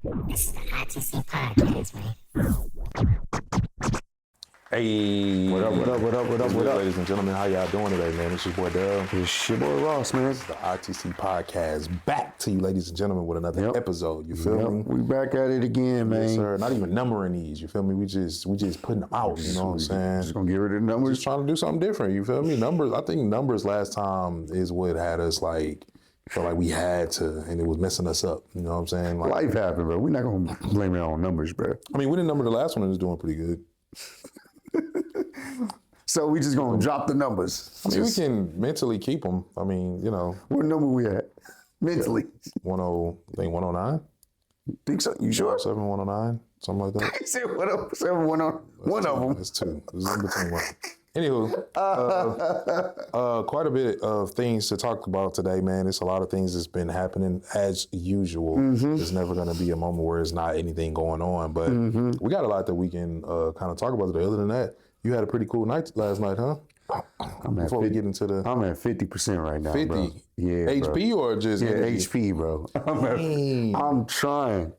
This is the ITC podcast, man. Hey, What up? ladies and gentlemen? How y'all doing today, man? It's your boy Del. It's your boy Ross, man. This is the ITC podcast. Back to you, ladies and gentlemen, with another episode. You feel me? We back at it again, man. Yes, sir. Not even numbering these. You feel me? We just putting them out. You know what I'm saying? Just gonna get rid of the numbers. Just trying to do something different. You feel me? Numbers. I think numbers last time is what had us like feel like we had to, and it was messing us up. You know what I'm saying? Like, Life happened, bro. We're not gonna blame it on numbers, bro. I mean, we didn't number the last one, and it's doing pretty good. So we just gonna drop the numbers. I mean, we can mentally keep them. I mean, you know. What number we at? Mentally. 109? Think so? You sure? 7109, something like that. He said what up? 710. One of them. That's two. It's in between one. Anywho, quite a bit of things to talk about today, man. It's a lot of things that's been happening as usual. There's never going to be a moment where it's not anything going on, but we got a lot that we can kind of talk about today. Other than that, you had a pretty cool night last night, huh? Before we get into the... I'm at 50% right now, 50? bro. Yeah, HP bro. or just... Yeah, energy? HP, bro. I'm trying.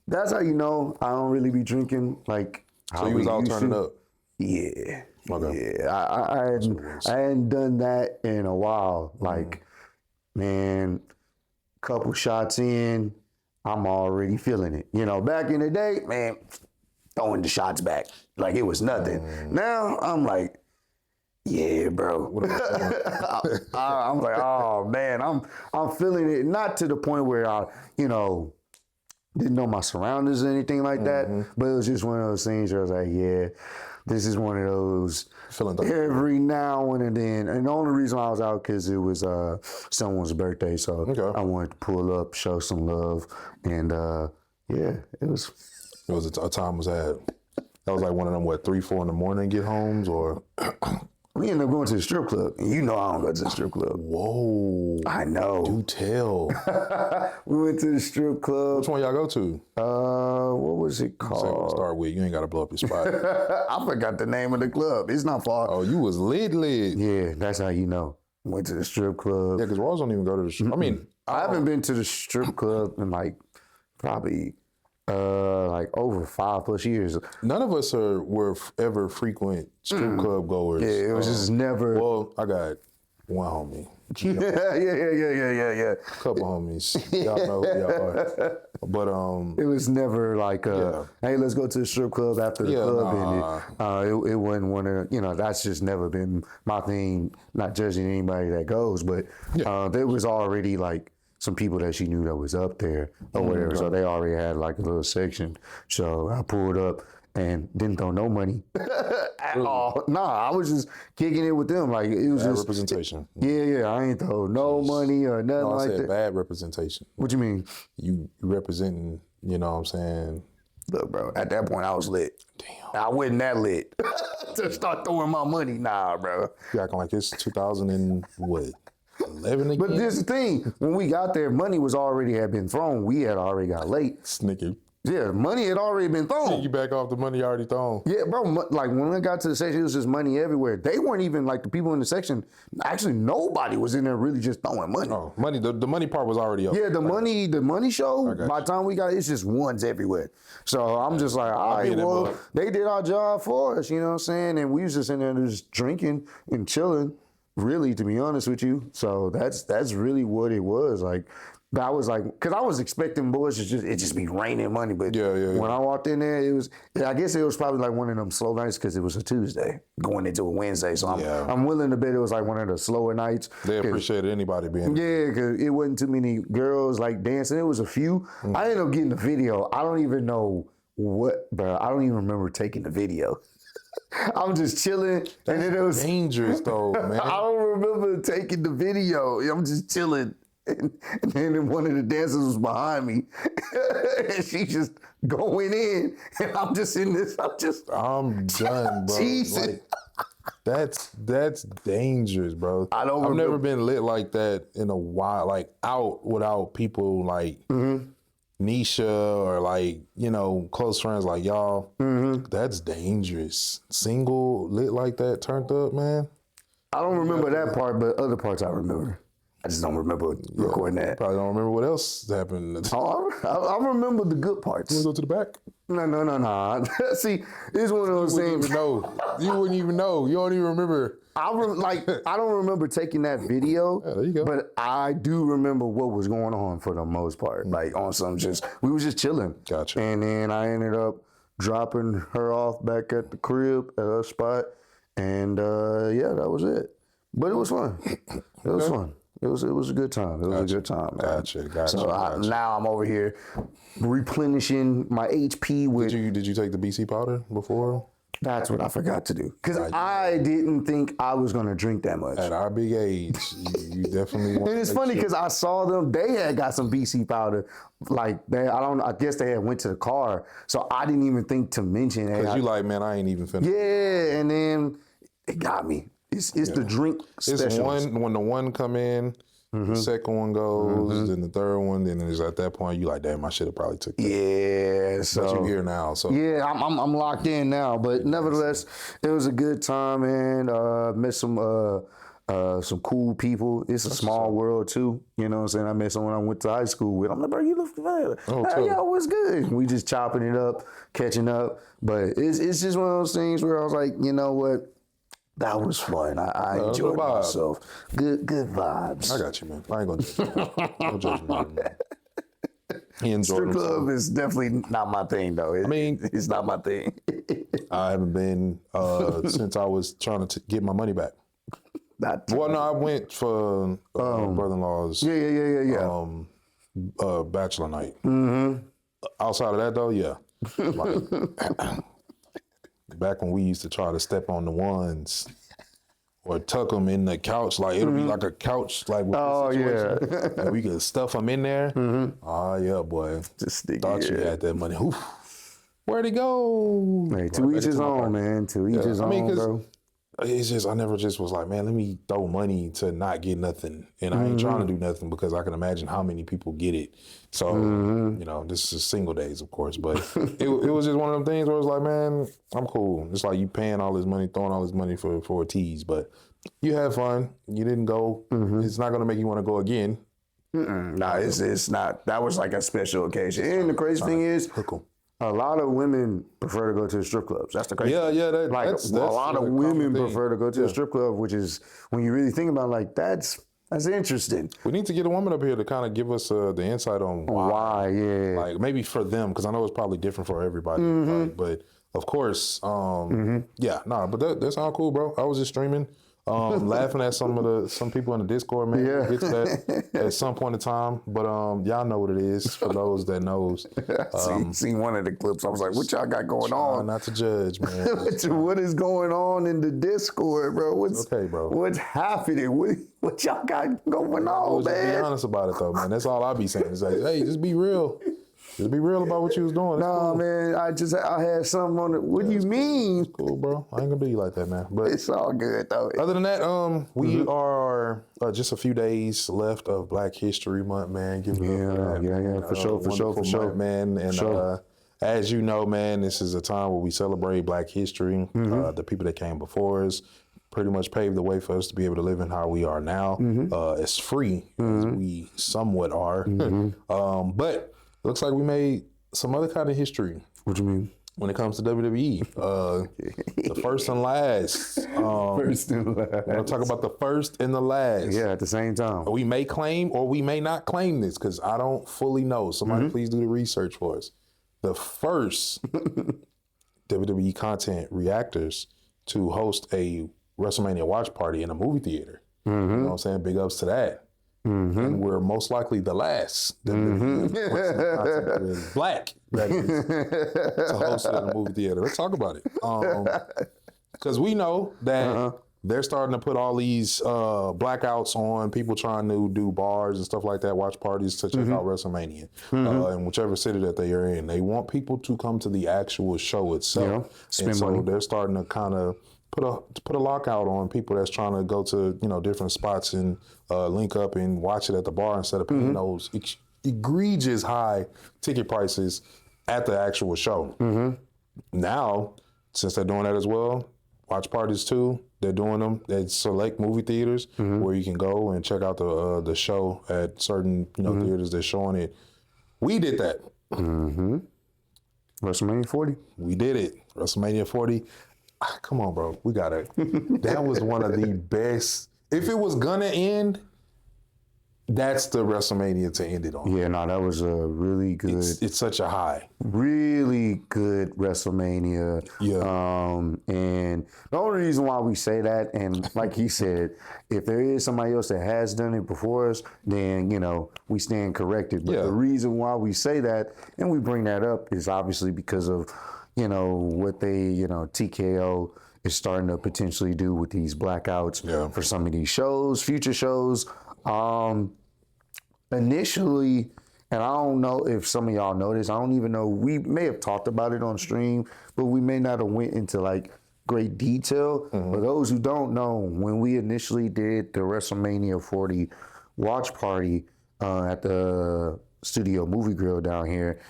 That's how you know I don't really be drinking like... So you was all turning up? Yeah. Okay. Yeah. I hadn't done that in a while. Like, man, couple shots in, I'm already feeling it. You know, back in the day, man, throwing the shots back like it was nothing. Now I'm like, yeah, bro. I'm like, oh man, I'm feeling it. Not to the point where I, didn't know my surroundings or anything like that, but it was just one of those things where I was like, yeah, this is one of those every now and then. And the only reason I was out because it was someone's birthday, so I wanted to pull up, show some love, and yeah, it was. It was a time was had. That was like one of them, 3, 4 in the morning get homes, or we ended up going to the strip club. And you know I don't go to the strip club. Whoa. I know. Do tell. We went to the strip club. Which one y'all go to? What was it called? Start with. You ain't got to blow up your spot. I forgot the name of the club. It's not far. Oh, you was lit. Yeah, that's how you know. Went to the strip club. Yeah, because Ross don't even go to the strip. I mean, I haven't been to the strip club in probably over 5+ years. None of us were ever frequent strip club goers. Yeah, it was just never. Well, I got one homie. Yeah. Couple homies. Y'all know who y'all are. But it was never like, hey, let's go to the strip club after the club ended. It wasn't one of, that's just never been my thing. Not judging anybody that goes, but there was already like some people that she knew that was up there or whatever. So they already had like a little section. So I pulled up and didn't throw no money at all. Nah, I was just kicking it with them. Like it was just representation. Yeah. I ain't throw no money or nothing like that. Bad representation. What you mean? You representing, you know what I'm saying? Look, bro, at that point I was lit. Damn. I wasn't that lit to start throwing my money. Nah, bro. You acting like it's 2011 again? But this is the thing. When we got there, money had been thrown. We had already got late. Snicky. Yeah, money had already been thrown. You back off the money already thrown. Yeah, bro. Like when I got to the section, it was just money everywhere. They weren't even like the people in the section. Actually, nobody was in there really just throwing money. Oh, money. The money part was already up. Yeah, the money show. By the time we got, it's just ones everywhere. So I'm just like, all right, well, they did our job for us. You know what I'm saying? And we was just in there just drinking and chilling. Really, to be honest with you. So that's really what it was like. I was like, because I was expecting boys to just be raining money, but when I walked in there, I guess it was probably like one of them slow nights because it was a Tuesday going into a Wednesday. So I'm willing to bet it was like one of the slower nights. They appreciated anybody being there. Yeah, because it wasn't too many girls like dancing. It was a few. I ended up getting the video. I don't even know bro. I don't even remember taking the video. I'm just chilling, and then it was dangerous though, man. I don't remember taking the video. I'm just chilling. And then one of the dancers was behind me, and she just going in, and I'm just in this. I'm done, bro. Jesus. Like, that's dangerous, bro. I've never been lit like that in a while. Like out without people like Nisha or like close friends like y'all. That's dangerous. Single lit like that, turned up, man. I don't remember that part, but other parts I remember. I just don't remember recording that. Probably don't remember what else happened. Oh, I remember the good parts. You want to go to the back? No. See, it's one of those things. You wouldn't even know. You don't even remember. I don't remember taking that video, there you go. but I do remember what was going on for the most part. Like on some we was just chilling. Gotcha. And then I ended up dropping her off back at the crib at her spot, and that was it. But it was fun. It was fun. It was a good time. It was a good time, man. Gotcha. So now I'm over here replenishing my HP with. Did you take the BC powder before? That's what I forgot to do because I didn't think I was gonna drink that much. At our big age, you definitely. Want and it's funny because I saw them. They had got some BC powder. Like I guess they had went to the car, so I didn't even think to mention it. Because you like, man, I ain't even finished. Yeah, and then it got me. It's the drink specials. It's when the one come in, the second one goes, then the third one, then it's at that point you like, damn, I should have probably took that. Yeah, so but you here now, so yeah, I'm locked in now. But nevertheless, it was a good time, and met some cool people. It's a small world too, you know what I'm saying? I met someone I went to high school with. I'm like, bro, you look familiar. Hey, yo, what's good? We just chopping it up, catching up. But it's just one of those things where I was like, you know what? That was fun. I enjoyed myself. Good vibes. I got you, man. I ain't gonna judge you. Don't judge me, man. He enjoyed Strip himself. club is definitely not my thing, though. It's not my thing. I haven't been since I was trying to get my money back. I went for brother-in-law's bachelor night. Outside of that, though, yeah. Back when we used to try to step on the ones or tuck them in the couch, like it'll be like a couch, like with and we could stuff them in there. Oh yeah, boy. Just thought you had that money. Oof. Where'd it go? Hey, to each his own, man. To each his own, bro. It's just I never just was like, man, let me throw money to not get nothing, and I ain't trying to do nothing because I can imagine how many people get it. So you know, this is single days, of course, but it was just one of them things where it's like, man, I'm cool. It's like you paying all this money, throwing all this money for a tease, but you had fun. You didn't go. It's not gonna make you want to go again. Nah, it's not. That was like a special occasion. And the crazy thing is, a lot of women prefer to go to the strip clubs. That's the crazy thing. That's a lot of women prefer to go to the strip club, which is, when you really think about it, like, that's interesting. We need to get a woman up here to kind of give us the insight on why. Like, maybe for them, because I know it's probably different for everybody. But, of course, but that's all cool, bro. I was just streaming. Laughing at some people in the Discord, man. We'll get to that at some point in time. But y'all know what it is for those that knows. Seen one of the clips. I was like, what y'all got going on? Not to judge, man. What is going on in the Discord, bro? Okay, bro. What's happening? What y'all got going on, man? Just be honest about it, though, man. That's all I be saying. It's like, hey, just be real. Just be real about what you was doing. Nah, man, I had something on it. What do you mean? It's cool, bro. I ain't gonna do you like that, man. But it's all good, though. Other than that, we are just a few days left of Black History Month, man. For sure, man. And as you know, man, this is a time where we celebrate Black history. The people that came before us pretty much paved the way for us to be able to live in how we are now, as free as we somewhat are. But looks like we made some other kind of history. What you mean? When it comes to WWE, the first and last. First and last. I want to talk about the first and the last. Yeah, at the same time. We may claim or we may not claim this because I don't fully know. Somebody please do the research for us. The first WWE content reactors to host a WrestleMania watch party in a movie theater. You know what I'm saying? Big ups to that. And we're most likely the last Black that is to host it in a movie theater. Let's talk about it. Because we know that they're starting to put all these blackouts on, people trying to do bars and stuff like that, watch parties to check out WrestleMania in whichever city that they are in. They want people to come to the actual show itself. And so they're starting to kind of put a lockout on people that's trying to go to different spots and link up and watch it at the bar instead of paying those egregious high ticket prices at the actual show. Now, since they're doing that as well, watch parties too. They're doing them at select movie theaters where you can go and check out the show at certain theaters that's showing it. We did that. WrestleMania 40. We did it. WrestleMania 40. Come on, bro. We got it. That was one of the best. If it was gonna end, that's the WrestleMania to end it on. Yeah, no, that was a really good. It's such a high. Really good WrestleMania. Yeah. And the only reason why we say that, and like he said, if there is somebody else that has done it before us, then, we stand corrected. But the reason why we say that and we bring that up is obviously because of, what they, TKO is starting to potentially do with these blackouts for some of these shows, future shows. Initially, and I don't know if some of y'all know this, I don't even know, we may have talked about it on stream, but we may not have went into like great detail. For those who don't know, when we initially did the WrestleMania 40 watch party at the Studio Movie Grill down here,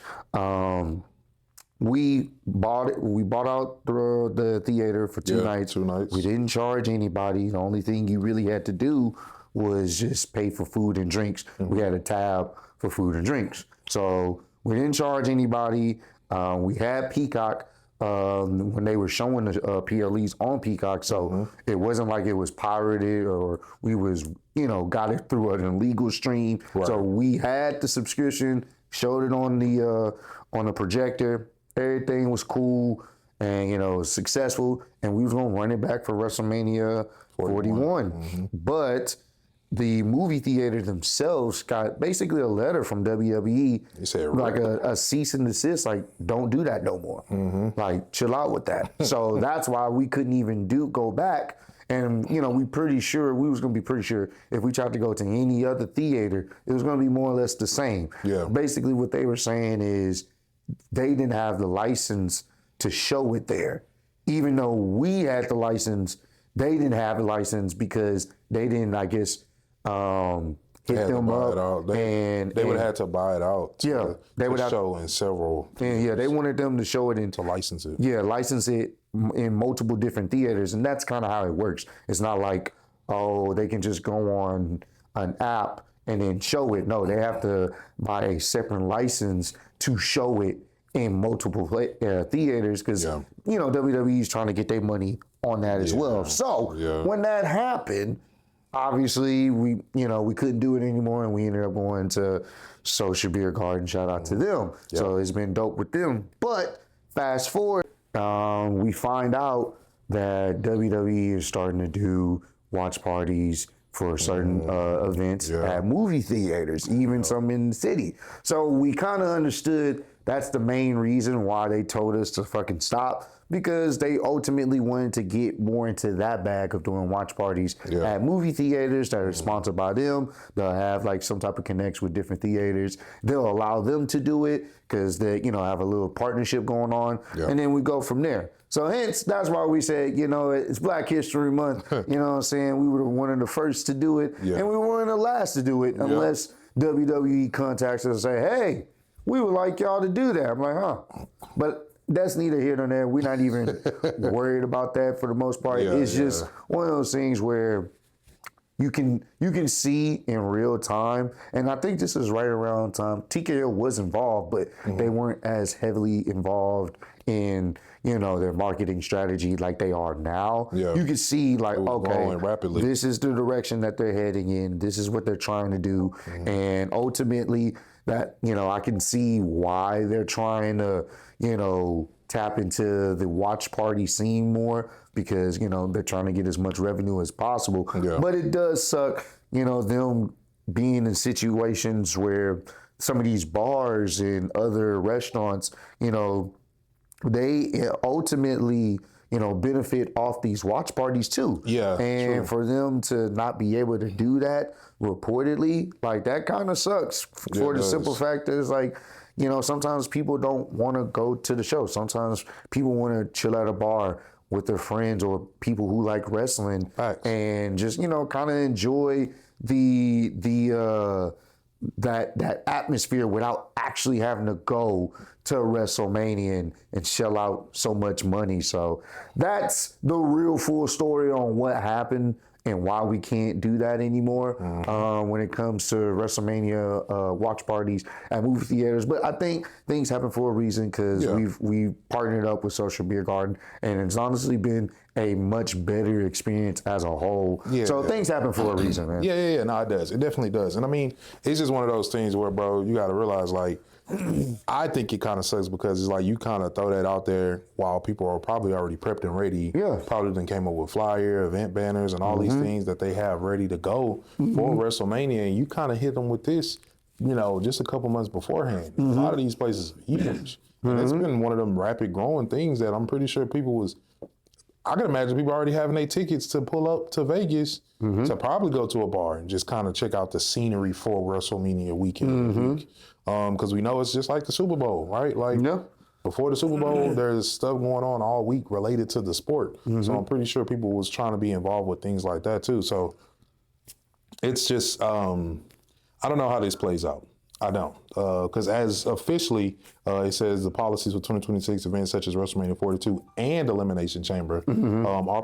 we bought out the theater for 2 nights. 2 nights. We didn't charge anybody. The only thing you really had to do was just pay for food and drinks. We had a tab for food and drinks. So we didn't charge anybody. We had Peacock when they were showing the PLEs on Peacock. So it wasn't like it was pirated or we was, got it through an illegal stream. Right. So we had the subscription, showed it on the projector. Everything was cool and, successful. And we was going to run it back for WrestleMania 41. But the movie theater themselves got basically a letter from WWE, like a cease and desist, like, don't do that no more. Like, chill out with that. So that's why we couldn't even go back. And, we was going to be pretty sure if we tried to go to any other theater, it was going to be more or less the same. Yeah. Basically what they were saying is they didn't have the license to show it there. Even though we had the license, they didn't have the license because they didn't, I guess, hit them up, and they would have had to buy it out. They would have show in several. And they wanted them to show it to license it. License it in multiple different theaters, and that's kind of how it works. It's not like they can just go on an app and then show it. No, they have to buy a separate license to show it in multiple theaters because WWE is trying to get their money on that as well. So when that happened, obviously, we couldn't do it anymore, and we ended up going to Social Beer Garden. Shout out to them. So it's been dope with them. But fast forward, we find out that WWE is starting to do watch parties for certain events at movie theaters, even some in the city. So we kind of understood that's the main reason why they told us to fucking stop, because they ultimately wanted to get more into that bag of doing watch parties at movie theaters that are sponsored by them. They'll have like some type of connects with different theaters. They'll allow them to do it because they, have a little partnership going on. And then we go from there. So hence, that's why we said, it's Black History Month. You know what I'm saying? We were one of the first to do it. And we weren't the last to do it unless WWE contacts us and say, hey, we would like y'all to do that. I'm like, huh? But that's neither here nor there. We're not even worried about that for the most part. It's just one of those things where you can see in real time, and I think this is right around time TKO was involved, but they weren't as heavily involved in their marketing strategy like they are now. You can see like, okay, this is the direction that they're heading in. This is what they're trying to do, and ultimately that I can see why they're trying to tap into the watch party scene more, because they're trying to get as much revenue as possible. But it does suck them being in situations where some of these bars and other restaurants they ultimately benefit off these watch parties too. And for them to not be able to do that reportedly, like, that kind of sucks for the simple fact that it's like, sometimes people don't want to go to the show. Sometimes people want to chill at a bar with their friends or people who like wrestling and just, kind of enjoy the that atmosphere without actually having to go to WrestleMania and shell out so much money. So that's the real full story on what happened and why we can't do that anymore when it comes to WrestleMania watch parties at movie theaters. But I think things happen for a reason because we've partnered up with Social Beer Garden, and it's honestly been a much better experience as a whole. So things happen for a reason, man. Yeah. No, it does. It definitely does. And I mean, it's just one of those things where, bro, you got to realize, like, I think it kind of sucks because it's like you kind of throw that out there while people are probably already prepped and ready. Yeah. Probably then came up with flyer, event banners, and all these things that they have ready to go for WrestleMania. And you kind of hit them with this, you know, just a couple months beforehand. A lot of these places are huge. And it's been one of them rapid growing things that I'm pretty sure people was, I can imagine people already having their tickets to pull up to Vegas to probably go to a bar and just kind of check out the scenery for WrestleMania weekend. Because we know it's just like the Super Bowl, right? Like before the Super Bowl, there's stuff going on all week related to the sport. So I'm pretty sure people was trying to be involved with things like that too. So it's just, I don't know how this plays out. I don't, because as officially, it says the policies for 2026 events such as WrestleMania 42 and Elimination Chamber are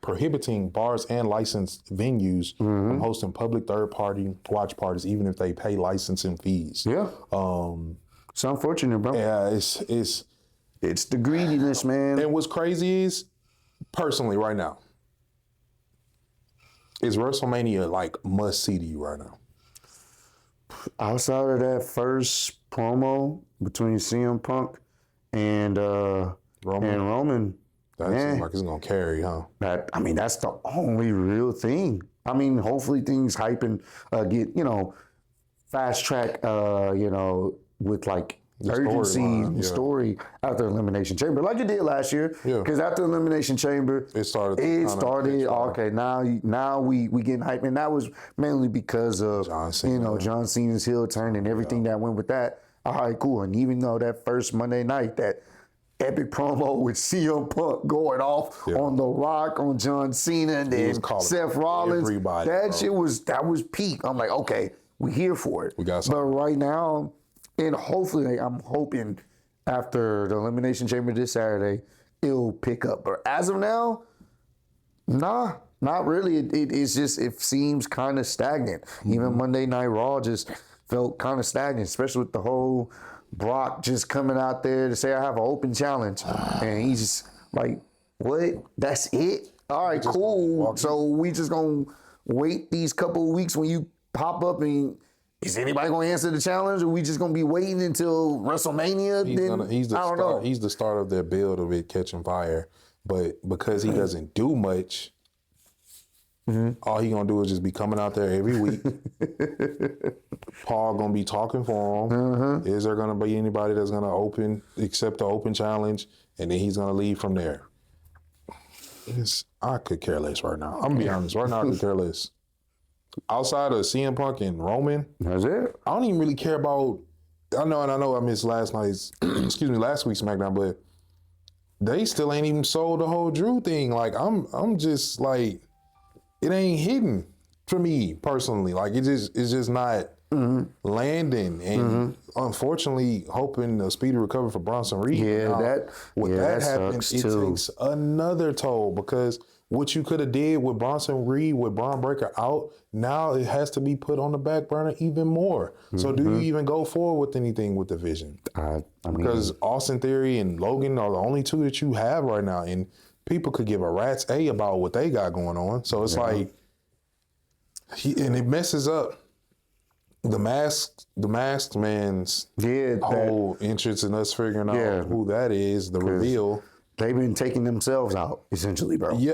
prohibiting bars and licensed venues from hosting public third-party watch parties, even if they pay licensing fees. It's unfortunate, bro. Yeah, it's the greediness, man. And what's crazy is, personally, right now, is WrestleMania like must see to you right now? Outside of that first promo between CM Punk and Roman, that seems like it's gonna carry, huh? That's the only real thing. I mean, hopefully things hype and get, fast track, with like urgency story after Elimination Chamber, like it did last year. Because after Elimination Chamber, it started. Okay, now we getting hype, and that was mainly because of John Cena's heel turn and everything that went with that. All right, cool. And even though that first Monday night, that epic promo with CM Punk going off on The Rock, on John Cena, and then Seth Rollins, that was peak. I'm like, okay, we here for it. We got something. But right now. And hopefully, I'm hoping after the Elimination Chamber this Saturday, it'll pick up. But as of now, nah, not really. It seems kind of stagnant. Even Monday Night Raw just felt kind of stagnant, especially with the whole Brock just coming out there to say, I have an open challenge. And he's just like, what? That's it? All right, cool. So we just going to wait these couple of weeks when you pop up and... Is anybody going to answer the challenge, or we just going to be waiting until WrestleMania? He's the start of their build of it catching fire. But because he doesn't do much, all he going to do is just be coming out there every week. Paul going to be talking for him. Is there going to be anybody that's going to accept the open challenge, and then he's going to leave from there? I could care less right now. I'm going to be honest. Right now, I could care less. Outside of CM Punk and Roman, that's it. I don't even really care about. I know I missed last week's SmackDown, but they still ain't even sold the whole Drew thing. Like I'm just like, it ain't hidden for me personally. Like it's just not landing, and unfortunately, hoping a speedy recovery for Bronson Reed. That happens, it takes another toll because. What you could have did with Bronson Reed, with Braun Breaker out, now it has to be put on the back burner even more. So do you even go forward with anything with the vision? Because Austin Theory and Logan are the only two that you have right now, and people could give a rat's A about what they got going on. So it's like, and it messes up the masked man's whole interest in us figuring out who that is, the reveal. They've been taking themselves out, essentially, bro. Yeah.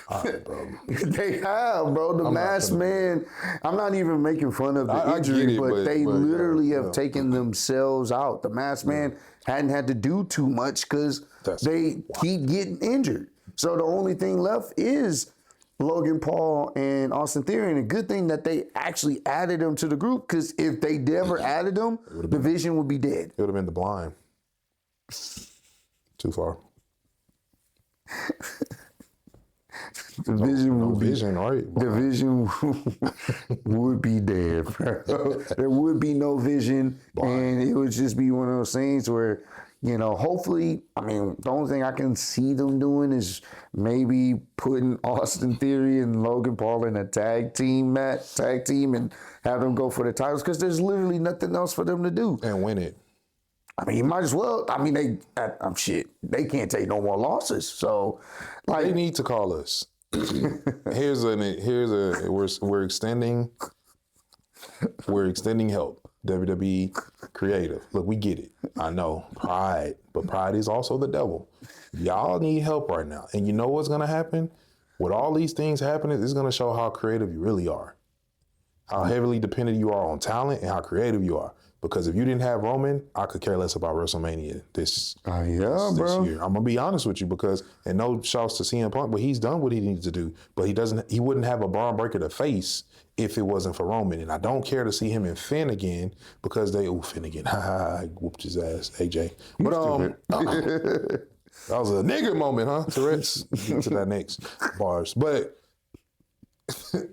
All right, bro. They have, bro. The masked man, I'm not even making fun of the injury, but they literally have taken themselves out. The masked man hadn't had to do too much because they keep getting injured. So the only thing left is Logan Paul and Austin Theory. And a good thing that they actually added them to the group, because if they never added them, the vision would be dead. It would have been the blind. Too far. The vision No would be vision, right? the vision would be dead, bro. There would be no vision, and it would just be one of those things where, hopefully, I mean, the only thing I can see them doing is maybe putting Austin Theory and Logan Paul in a tag team, and have them go for the titles, because there's literally nothing else for them to do. And win it. I mean, you might as well. I mean, they can't take no more losses. So, like, They need to call us. We're extending help. WWE creative. Look, we get it. I know pride, but pride is also the devil. Y'all need help right now. And you know what's going to happen? With all these things happening, it's going to show how creative you really are. How heavily dependent you are on talent and how creative you are. Because if you didn't have Roman, I could care less about WrestleMania this bro. year. I'm gonna be honest with you, because, and no shouts to CM Punk, but he's done what he needs to do. But he wouldn't have a barn breaker to face if it wasn't for Roman. And I don't care to see him and Finn again, because Finn again. I whooped his ass, AJ. But that was a nigga moment, huh? Tourette's. Get to that next bars. But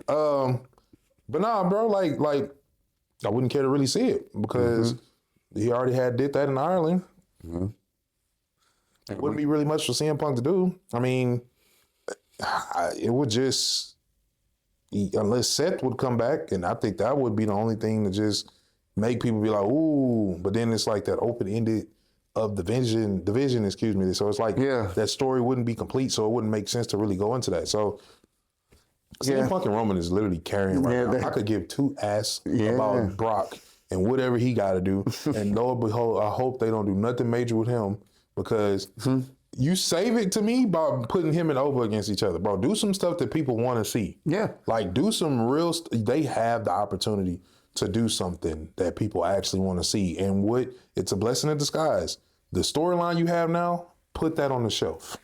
nah, bro, like I wouldn't care to really see it, because he already did that in Ireland. It wouldn't be really much for CM Punk to do. I mean, it would just, unless Seth would come back, and I think that would be the only thing to just make people be like, ooh. But then it's like that open-ended of the division, excuse me. So it's like that story wouldn't be complete, so it wouldn't make sense to really go into that. So CM Punk and Roman is literally carrying right now. I could give two ass about Brock and whatever he got to do. And lo and behold, I hope they don't do nothing major with him, because you save it to me by putting him and Ova against each other, bro. Do some stuff that people want to see. Yeah. Like, do some real they have the opportunity to do something that people actually want to see. And it's a blessing in disguise. The storyline you have now, put that on the shelf.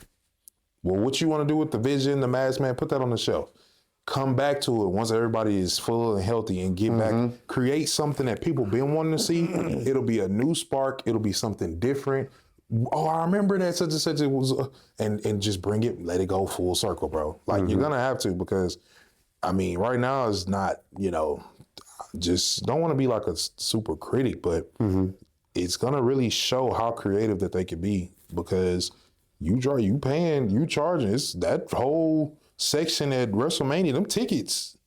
Well, what you want to do with the Vision, the Masked Man, put that on the shelf. Come back to it once everybody is full and healthy, and get back, create something that people been wanting to see. It'll be a new spark. It'll be something different. Oh, I remember that such and such it was, and just bring it, let it go full circle, bro. Like, you're going to have to, because, I mean, right now is not, just don't want to be like a super critic, but it's going to really show how creative that they could be, because you charging. It's that whole section at WrestleMania, them tickets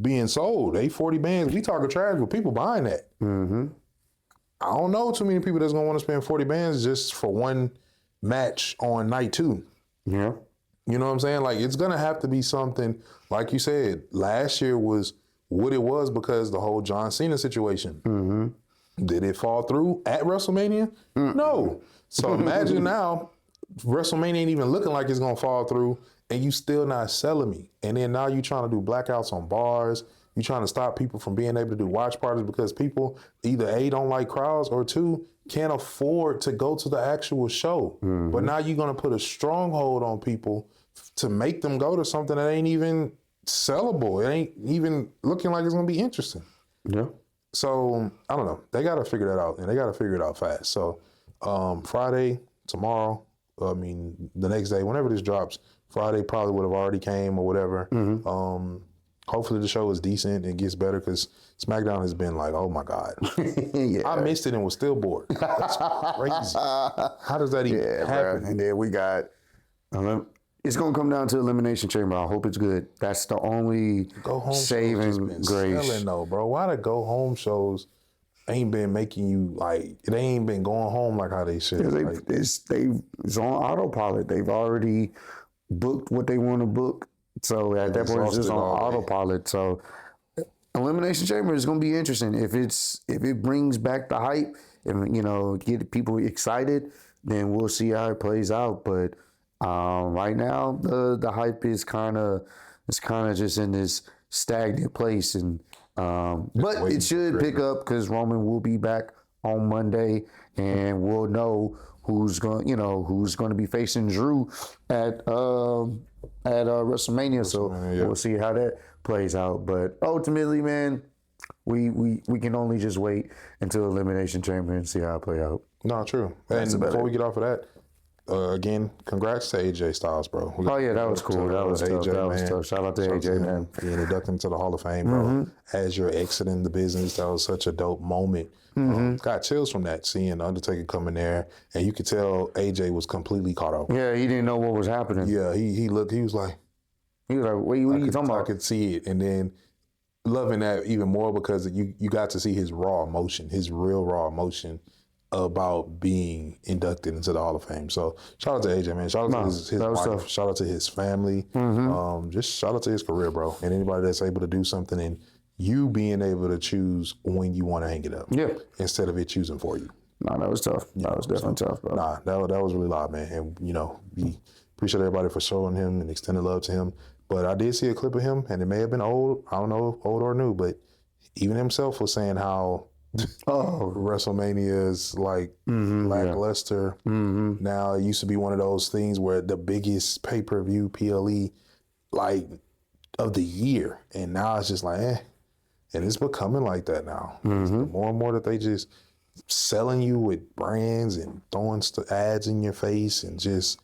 being sold. They 40 bands. We talking trash, but people buying that. I don't know too many people that's gonna want to spend 40 bands just for one match on night 2. Yeah. You know what I'm saying? Like, it's gonna have to be something, like you said, last year was what it was because the whole John Cena situation. Did it fall through at WrestleMania? No. So imagine now, WrestleMania ain't even looking like it's gonna fall through, and you still not selling me. And then now you trying to do blackouts on bars. You trying to stop people from being able to do watch parties because people either A, don't like crowds, or 2, can't afford to go to the actual show. But now you're going to put a stronghold on people to make them go to something that ain't even sellable. It ain't even looking like it's going to be interesting. Yeah. So, I don't know. They got to figure that out, and they got to figure it out fast. So, Friday, tomorrow, the next day, whenever this drops, Friday probably would have already came or whatever. Hopefully the show is decent and gets better, because SmackDown has been like, oh my God. I missed it and was still bored. That's crazy. How does that even happen? Bro. And then we got, it's going to come down to Elimination Chamber. I hope it's good. That's the only saving grace. Selling though, bro. Why the go home shows ain't been making you like, they ain't been going home like how they should. Yeah, it's on autopilot. They've already booked what they want to book. So at that point, it's just on autopilot. So Elimination Chamber is going to be interesting. If it brings back the hype and get people excited, then we'll see how it plays out. But right now, the hype is kind of just in this stagnant place. And but it should pick up, because Roman will be back on Monday, and we'll know who's going to be facing Drew at WrestleMania. So we'll see how that plays out. But ultimately, man, we can only just wait until Elimination Chamber and see how it play out. No, true. And before we get off of that, again, congrats to AJ Styles, bro. Oh yeah, that was cool. That was tough. That was tough. Shout out to AJ, man. Being inducted into the Hall of Fame, bro. As you're exiting the business, that was such a dope moment. Got chills from that, seeing Undertaker come in there, and you could tell AJ was completely caught off. Yeah, he didn't know what was happening. Yeah, he looked. He was like, what are you talking about? I could see it, and then loving that even more because you got to see his raw emotion, his real raw emotion about being inducted into the Hall of Fame. So shout out to AJ, man. Shout out to his wife. tough. Shout out to his family. Just shout out to his career, bro. And anybody that's able to do something and you being able to choose when you want to hang it up. Yeah. Instead of it choosing for you. No, that was tough. That was definitely tough, bro. Nah, that was really loud, man. And, we appreciate everybody for showing him and extending love to him. But I did see a clip of him, and it may have been old. I don't know, old or new, but even himself was saying how WrestleMania is like lackluster. Now it used to be one of those things where the biggest pay-per-view PLE like of the year, and now it's just like and it's becoming like that now. More and more that they just selling you with brands and throwing ads in your face and just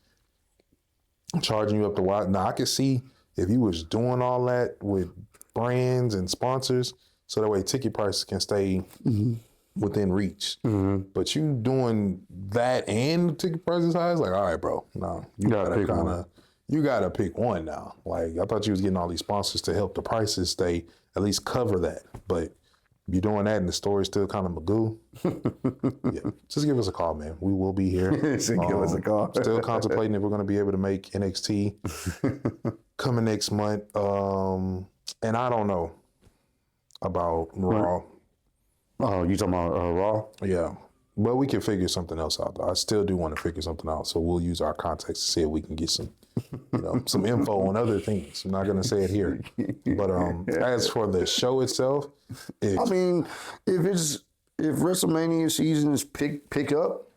charging you up the wide. Now I could see if you was doing all that with brands and sponsors, so that way ticket prices can stay within reach. But you doing that and the ticket prices high, it's like, all right, bro, no, you gotta pick one now. Like I thought you was getting all these sponsors to help the prices stay, at least cover that. But you're doing that and the story's still kind of magoo. Yeah, just give us a call, man. We will be here. Give us a call. Still contemplating if we're going to be able to make NXT coming next month. And I don't know about Raw. Oh, you talking about Raw? Yeah. But we can figure something else out, though. I still do want to figure something out. So we'll use our context to see if we can get some some info on other things. I'm not going to say it here. But as for the show itself, if WrestleMania seasons pick up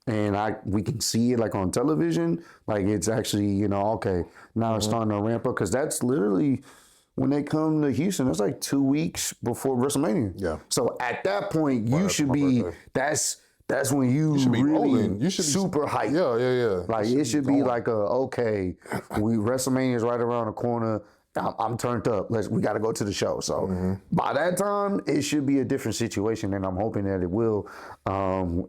and we can see it like on television, like it's actually, okay, now it's starting to ramp up, because that's literally when they come to Houston, it's like 2 weeks before WrestleMania. Yeah. So at that point, you should be, that's when you should be really rolling. You should be super hyped. Yeah. Like it should be like WrestleMania is right around the corner. I'm turned up. We got to go to the show. So by that time, it should be a different situation, and I'm hoping that it will.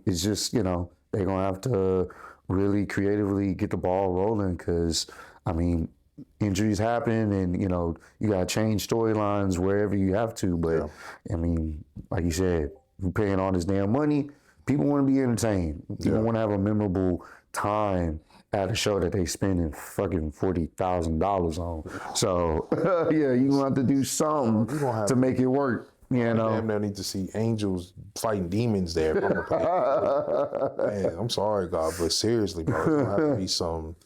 It's just they're gonna have to really creatively get the ball rolling, because injuries happen, and you got to change storylines wherever you have to. But like you said, we're paying all this damn money. People want to be entertained. People want to have a memorable time at a show that they spending fucking $40,000 on. So you're gonna have to do something to make it work. Damn, they need to see angels fighting demons there. Man, I'm sorry, God, but seriously, bro, it's gonna have to be some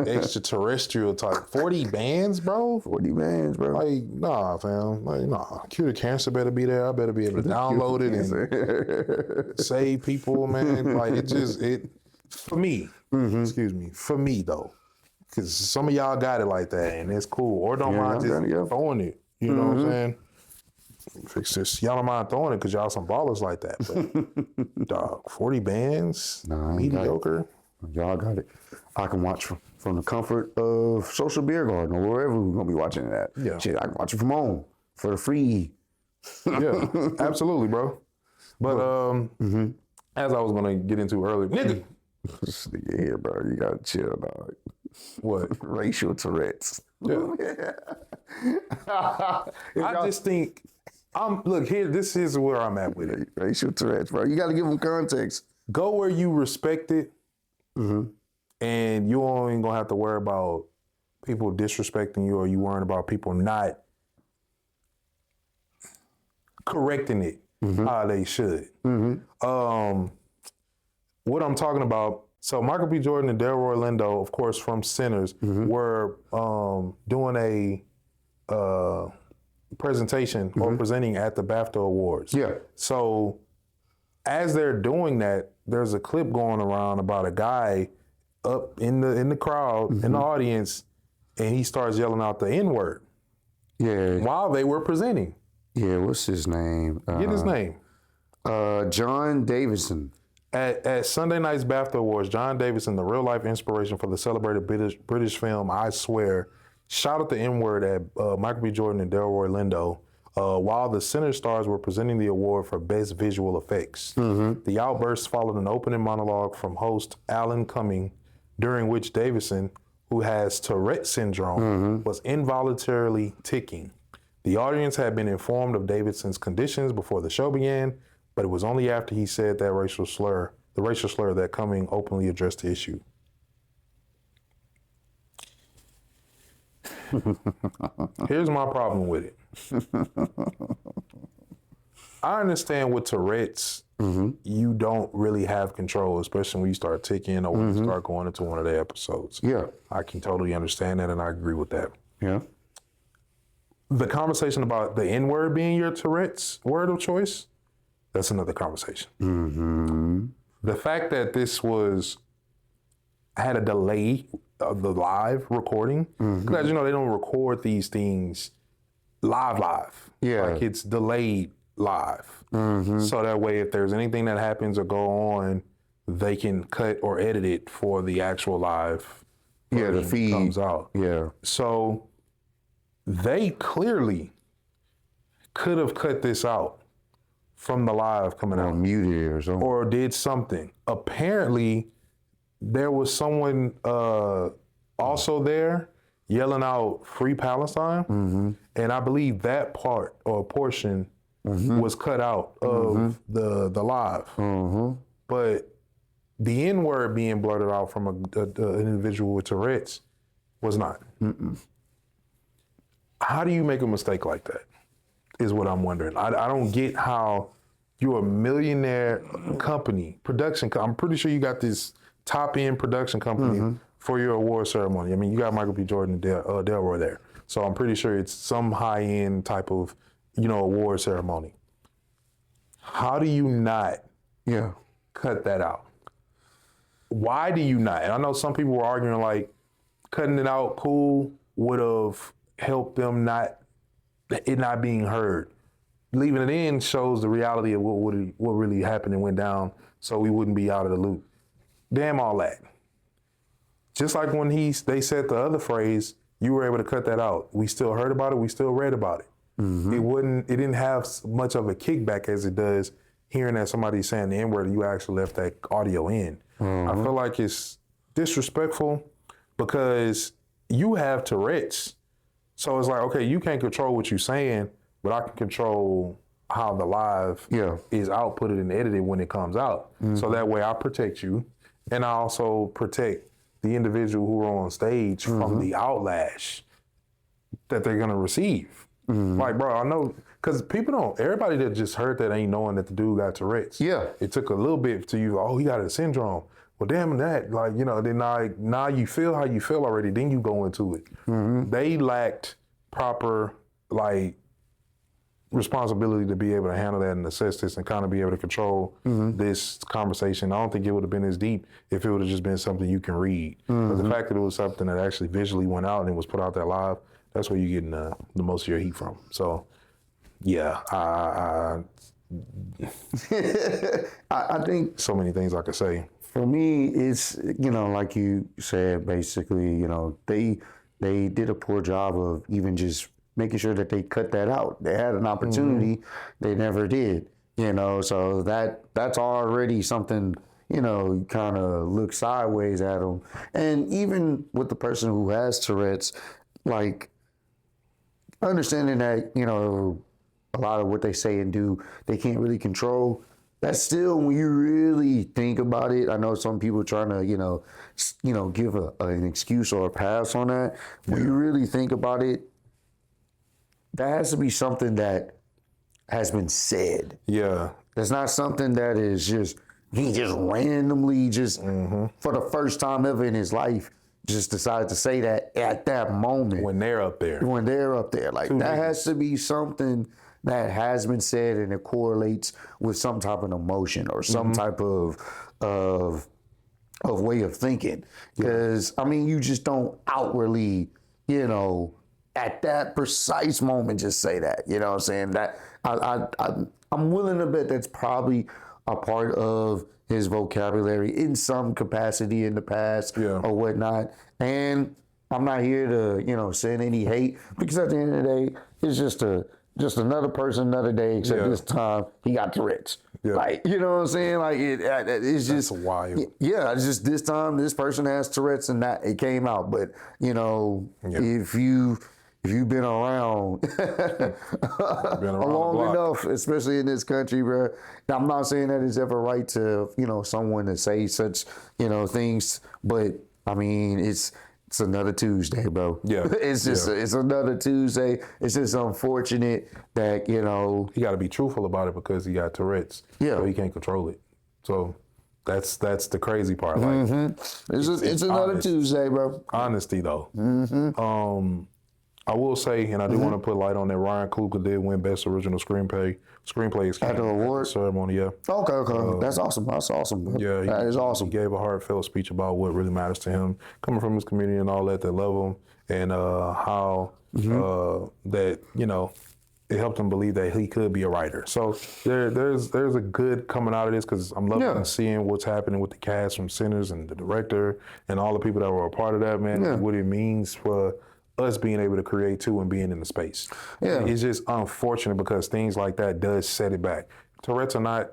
extraterrestrial type. 40 bands, bro. 40 bands, bro. Like, nah, fam. Like, nah. Cure the Cancer better be there. I better be able to download it and save people, man. Like, for me, excuse me, for me though, because some of y'all got it like that, and it's cool. Or don't mind just throwing it. You know what I'm saying? Fix this. Y'all don't mind throwing it because y'all some ballers like that. But, dog, 40 bands, mediocre. Y'all got it. I can watch from the comfort of Social Beer Garden or wherever we're going to be watching it at. Yeah. Shit, I can watch it from home for the free. Yeah, absolutely, bro. But as I was going to get into earlier, nigga. This nigga here, bro. You got to chill, dog. What? Racial Tourette's. Yeah. I just think, look, here, this is where I'm at with it. Racial Tourette's, bro. You got to give them context. Go where you respect it. And you ain't gonna have to worry about people disrespecting you, or you worrying about people not correcting it how they should. What I'm talking about, so Michael B. Jordan and Delroy Lindo, of course, from Sinners, were doing a presentation or presenting at the BAFTA Awards. Yeah. So as they're doing that, there's a clip going around about a guy up in the crowd, in the audience, and he starts yelling out the N-word. Yeah. While they were presenting. Yeah, what's his name? Get his name. John Davison. At Sunday night's BAFTA Awards, John Davison, the real-life inspiration for the celebrated British film I Swear, shouted the N-word at Michael B. Jordan and Delroy Lindo while the center stars were presenting the award for Best Visual Effects. The outburst followed an opening monologue from host Alan Cumming, during which Davison, who has Tourette syndrome, was involuntarily ticking. The audience had been informed of Davidson's conditions before the show began, but it was only after he said that racial slur, that Cumming openly addressed the issue. Here's my problem with it. I understand with Tourette's, you don't really have control, especially when you start ticking or when you start going into one of their episodes. Yeah. I can totally understand that, and I agree with that. Yeah. The conversation about the N-word being your Tourette's word of choice, that's another conversation. The fact that this had a delay of the live recording, because you know they don't record these things live. Yeah. Like it's delayed live. So that way if there's anything that happens or go on, they can cut or edit it for the actual live the feed comes out. Yeah. So they clearly could have cut this out from the live coming Or out. muted it or something. Or did something. Apparently, there was someone also there yelling out "Free Palestine," and I believe that part or portion was cut out of the live. But the N-word being blurted out from an individual with Tourette's was not. How do you make a mistake like that? Is what I'm wondering. I don't get how you're a millionaire company, I'm pretty sure you got this top-end production company for your award ceremony. I mean, you got Michael B. Jordan and Delroy there. So I'm pretty sure it's some high-end type of, award ceremony. How do you not cut that out? Why do you not? And I know some people were arguing like cutting it out cool would have helped them not being heard. Leaving it in shows the reality of what really happened and went down, so we wouldn't be out of the loop. Damn all that. Just like when they said the other phrase, you were able to cut that out. We still heard about it. We still read about it. It didn't have much of a kickback as it does hearing that somebody's saying the N-word and you actually left that audio in. I feel like it's disrespectful because you have Tourette's. So it's like, okay, you can't control what you're saying, but I can control how the live is outputted and edited when it comes out. So that way I protect you, and I also protect the individual who are on stage from the outlash that they're gonna receive. Like, bro, I know, because everybody that just heard that ain't knowing that the dude got Tourette's. Yeah. It took a little bit to you, he got a syndrome. Well, damn that, then now you feel how you feel already, then you go into it. They lacked proper, responsibility to be able to handle that and assess this and kind of be able to control this conversation. I don't think it would have been as deep if it would have just been something you can read. But the fact that it was something that actually visually went out and it was put out there live, that's where you're getting the most of your heat from. So, yeah, I think so many things I could say. For me, it's, like you said, basically, they did a poor job of even just making sure that they cut that out. They had an opportunity, they never did, so that's already something, you kind of look sideways at them. And even with the person who has Tourette's, understanding that, a lot of what they say and do, they can't really control. That's still, when you really think about it, I know some people trying to, give an excuse or a pass on that. When you really think about it, that has to be something that has been said. Yeah. That's not something that is he just randomly for the first time ever in his life, just decided to say that at that moment. When they're up there. That has to be something that has been said and it correlates with some type of emotion or some type of way of thinking. Because, you just don't outwardly, at that precise moment just say that. You know what I'm saying? That I'm willing to bet that's probably a part of his vocabulary in some capacity in the past or whatnot. And I'm not here to, send any hate, because at the end of the day, it's just another person, another day, except this time he got Tourette's. Yeah. Like, you know what I'm saying? Like, it's just wild. Yeah, it's just this time this person has Tourette's and that it came out. But, if you've been around long enough, especially in this country, bro. I'm not saying that it's ever right to, someone to say such, things, but I mean, it's another Tuesday, bro. Yeah. It's just, it's another Tuesday. It's just unfortunate that, he got to be truthful about it because he got Tourette's. Yeah. So he can't control it. So that's the crazy part. Like, it's another Tuesday, bro. Honesty, though. I will say, and I do want to put light on that, Ryan Coogler did win Best Original Screenplay at the award ceremony. Yeah. Okay. That's awesome. That's awesome, bro. Yeah, that is awesome. He gave a heartfelt speech about what really matters to him, coming from his community and all that love him, and how that it helped him believe that he could be a writer. So there's a good coming out of this, because I'm loving seeing what's happening with the cast from Sinners and the director and all the people that were a part of that, man. Yeah. What it means for us being able to create too and being in the space. Yeah. It's just unfortunate because things like that does set it back. Tourette's or not,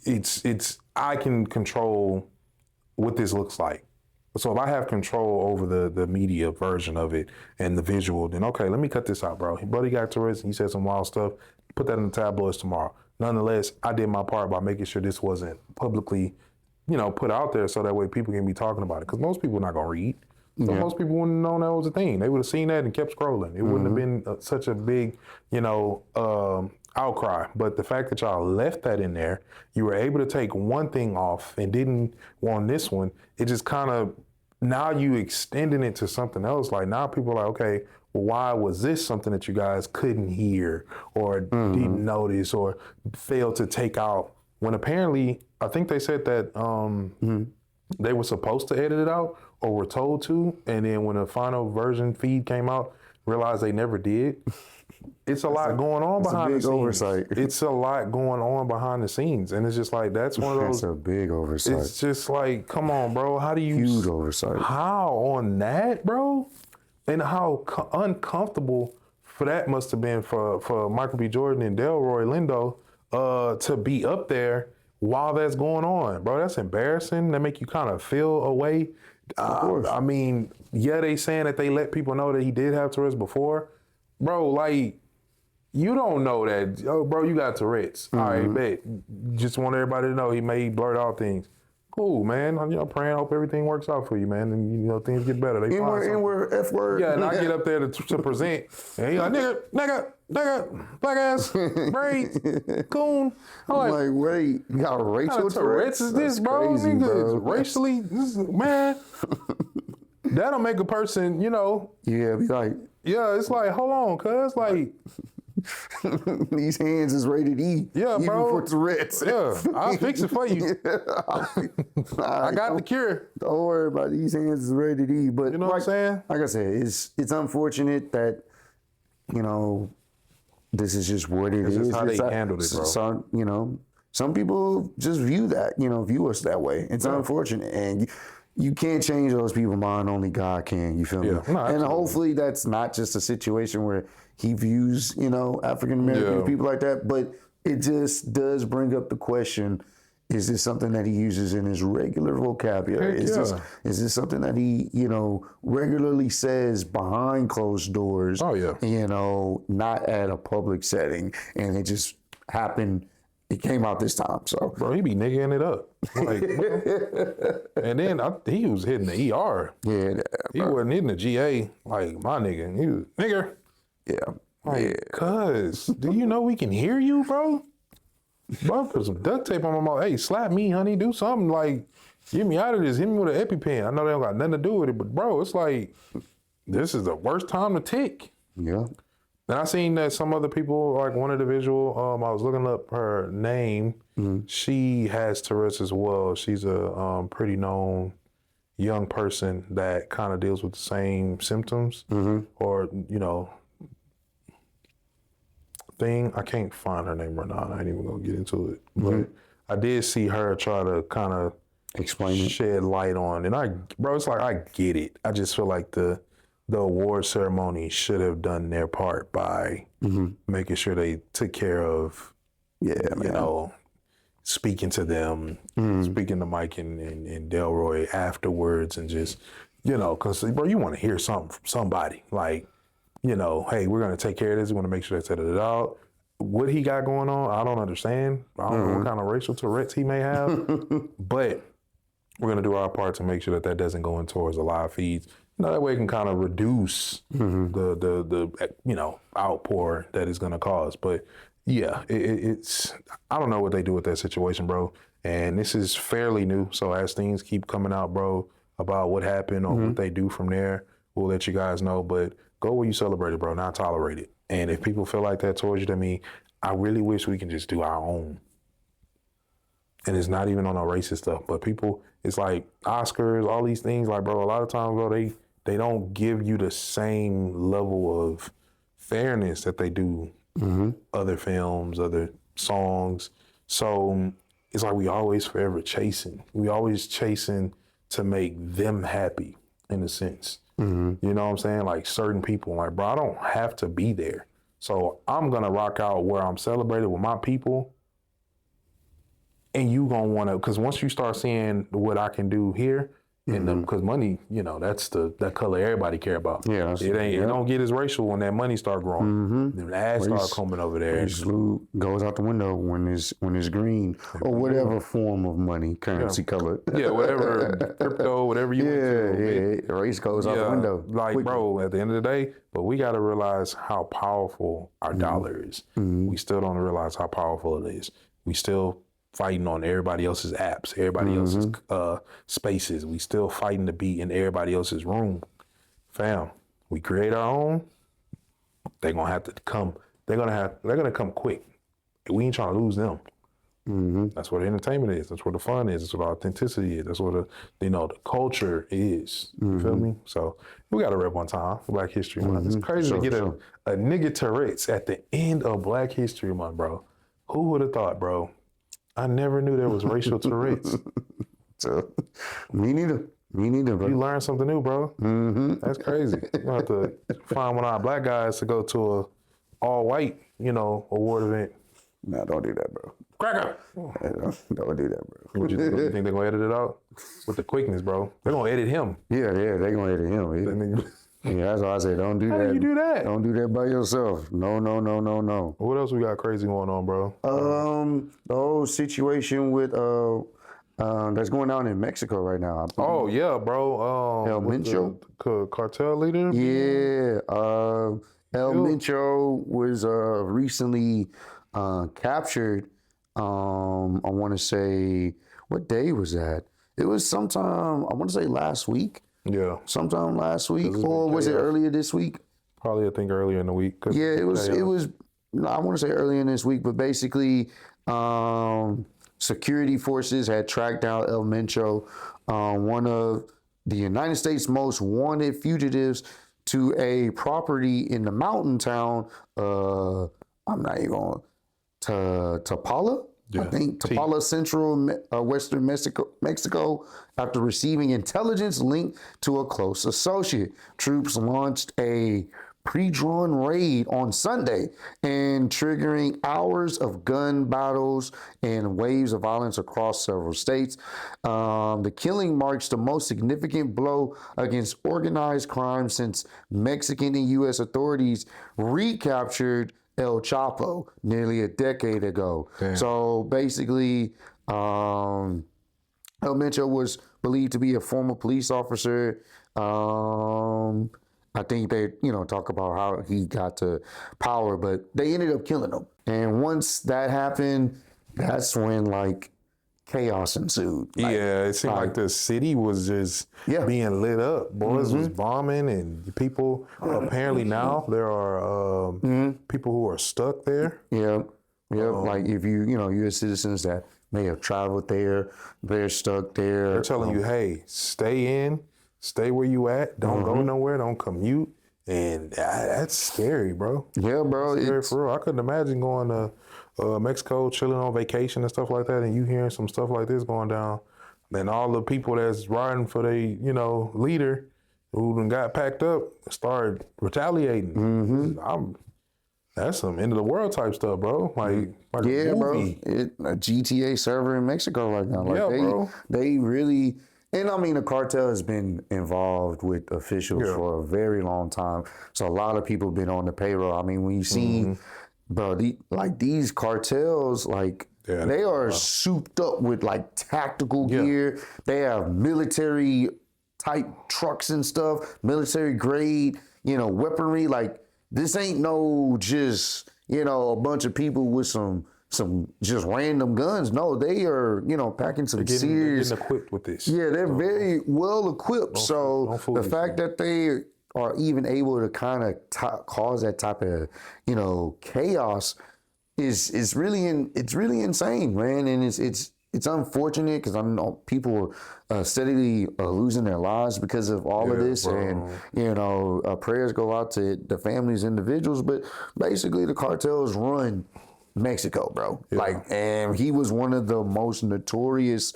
it's I can control what this looks like. So if I have control over the media version of it and the visual, then okay, let me cut this out, bro. Buddy got Tourette's and he said some wild stuff. Put that in the tabloids tomorrow. Nonetheless, I did my part by making sure this wasn't publicly, put out there so that way people can be talking about it. Because most people are not going to read. So most people wouldn't have known that was a thing. They would have seen that and kept scrolling. It wouldn't have been such a big, outcry. But the fact that y'all left that in there, you were able to take one thing off and didn't want this one, it just kind of, now you extending it to something else. Like now people are like, okay, well, why was this something that you guys couldn't hear or didn't notice or failed to take out? When apparently, I think they said that they were supposed to edit it out, or were told to, and then when the final version feed came out, realized they never did. It's a lot going on behind the scenes. Oversight. It's a lot going on behind the scenes, and it's just like that's one of those. That's a big oversight. It's just like, come on, bro. How do you? Huge oversight. How on that, bro? And how uncomfortable for that must have been for Michael B. Jordan and Delroy Lindo to be up there while that's going on, bro. That's embarrassing. That make you kind of feel a way. I mean, they saying that they let people know that he did have Tourette's before. Bro, like, you don't know that. Oh, bro, you got Tourette's. All right, bet. Just want everybody to know he may blurt out things. Cool, man. I'm praying, hope everything works out for you, man. And, things get better. They N-word, F-word. Yeah, and I get up there to present. And he's like, nigga, black ass, braid, coon. I'm like, wait, you got racial Tourette's is this, bro? Crazy, bro. Racially, man. That'll make a person, Yeah, be like. Yeah, it's like, hold on, cuz, like. These hands is rated E. Yeah, even bro. for Tourette's. Yeah, I'll fix it for you. I got the cure. Don't worry about it. These hands is rated E. But you know what I'm saying? Like I said, it's unfortunate that, this is just what it is. It's just how they handled it, bro. Some people just view us that way. It's unfortunate. And you can't change those people's mind. Only God can. You feel me? No, and hopefully that's not just a situation where he views, African American people like that. But it just does bring up the question: is this something that he uses in his regular vocabulary? Is this something that he, regularly says behind closed doors? Oh yeah. Not at a public setting, and it just happened. It came out this time, so. Bro, he be niggaing it up. Like, and then he was hitting the ER. Yeah. He wasn't hitting the GA like my nigga. He was, nigger. Yeah. Like, cuz, do you know we can hear you, bro? Bro, put some duct tape on my mouth. Hey, slap me, honey. Do something. Like, get me out of this. Hit me with an EpiPen. I know they don't got nothing to do with it, but, bro, it's like, this is the worst time to tick. Yeah. And I seen that some other people, like one individual, I was looking up her name. She has Tourette's as well. She's a pretty known young person that kind of deals with the same symptoms or, thing. I can't find her name right now. I ain't even gonna get into it. But I did see her try to kind of Explain it. shed light on, and bro, it's like I get it. I just feel like the award ceremony should have done their part by making sure they took care of, speaking to them, speaking to Mike and Delroy afterwards, and just, because, bro, you want to hear something from somebody. Like, hey, we're going to take care of this. We want to make sure they set it out. What he got going on, I don't understand. I don't know what kind of racial Tourette's he may have, but we're going to do our part to make sure that doesn't go in towards the live feeds. That way it can kind of reduce the outpour that it's going to cause. But yeah, it's I don't know what they do with that situation, bro. And this is fairly new. So as things keep coming out, bro, about what happened or what they do from there, we'll let you guys know. But go where you celebrate it, bro, not tolerate it. And if people feel like that towards you, I mean, I really wish we can just do our own. And it's not even on our racist stuff, but people, it's like Oscars, all these things, like, bro, a lot of times, bro, they don't give you the same level of fairness that they do other films, other songs. So it's like we always forever chasing. We always chasing to make them happy, in a sense. You know what I'm saying? Like certain people, like, bro, I don't have to be there. So I'm going to rock out where I'm celebrated with my people. And you going to want to, because once you start seeing what I can do here, and because money, that's that color everybody care about. Yeah, it don't get as racial when that money start growing. The ads start coming over there. Blue goes out the window when it's green or whatever form of money, currency color. Yeah, whatever crypto, whatever you want to. Yeah, race goes out the window. Like, quickly. Bro, at the end of the day, but we got to realize how powerful our dollar is. We still don't realize how powerful it is. We still fighting on everybody else's apps, everybody else's spaces. We still fighting to be in everybody else's room. Fam, we create our own. They're gonna have to come. They're gonna come quick. We ain't trying to lose them. That's what entertainment is. That's where the fun is. That's what authenticity is. That's what the culture is. You feel me? So we got to rep one time for Black History Month. It's crazy to get a nigga Tourette's at the end of Black History Month, bro. Who would have thought, bro? I never knew there was racial Tourette's. So, me neither, bro. You learn something new, bro. That's crazy. You have to find one of our black guys to go to a all-white, award event. Nah, don't do that, bro. Cracker! Don't do that, bro. You think they're going to edit it out? With the quickness, bro. They're going to edit him. Yeah, they're going to edit him. Yeah, that's why I say don't do that. How do you do that? Don't do that by yourself. No. What else we got crazy going on, bro? The whole situation with that's going on in Mexico right now. Oh yeah, bro. El Mencho, cartel leader. Yeah, El Mencho was recently captured. I want to say, what day was that? It was sometime, I want to say last week. Yeah. Sometime last week, or was it earlier this week? Probably, I think, earlier in the week. Yeah, it was. I want to say earlier in this week, but basically, security forces had tracked down El Mencho, one of the United States' most wanted fugitives, to a property in the mountain town. I'm not even going to Tapala. Yeah. I think Tapala, central western Mexico, after receiving intelligence linked to a close associate. Troops launched a pre-drawn raid on Sunday and triggering hours of gun battles and waves of violence across several states. The killing marks the most significant blow against organized crime since Mexican and U.S. authorities recaptured El Chapo nearly a decade ago. Damn. So basically, El Mencho was believed to be a former police officer. I think they, talk about how he got to power, but they ended up killing him. And once that happened, that's when chaos ensued. It seemed like the city was just being lit up. Boys was bombing, and people, apparently now there are people who are stuck there. Yeah. Like if U.S. citizens that may have traveled there, they're stuck there. They're telling you, hey, stay in, stay where you at, don't go nowhere, don't commute. And that's scary, bro. Yeah, bro. That's scary for real. I couldn't imagine going to Mexico, chilling on vacation and stuff like that, and you hearing some stuff like this going down, then all the people that's riding for their, leader who done got packed up start retaliating. That's some end of the world type stuff, bro. Like yeah, a bro. movie. A GTA server in Mexico right now. Like bro. They really, and I mean, the cartel has been involved with officials for a very long time. So a lot of people been on the payroll. I mean, when you see, bro, these cartels, they are souped up with like tactical gear. They have military type trucks and stuff, military grade, weaponry. Like, this ain't no just, a bunch of people with some just random guns. No, they are, packing some serious. They're getting equipped with this. Yeah, they're very well equipped. So the fact that they are even able to kind of cause that type of, chaos is really insane, man. And it's unfortunate because I know people are steadily losing their lives because of all of this. Bro. And, prayers go out to the families, individuals, but basically the cartels run Mexico, bro. Yeah. And he was one of the most notorious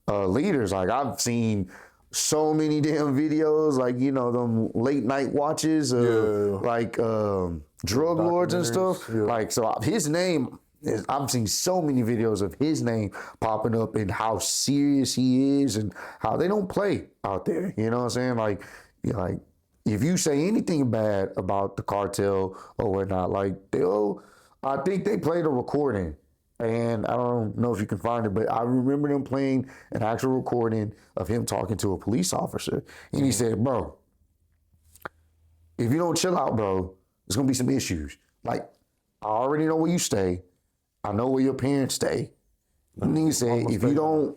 leaders. Like, I've seen so many damn videos, them late night watches of drug lords and stuff. Yeah. So his name, I've seen so many videos of his name popping up and how serious he is and how they don't play out there. You know what I'm saying? If you say anything bad about the cartel or whatnot, I think they played a recording, and I don't know if you can find it, but I remember them playing an actual recording of him talking to a police officer. And he said, bro, if you don't chill out, bro, there's going to be some issues. I already know where you stay. I know where your parents stay. And then he said, if you don't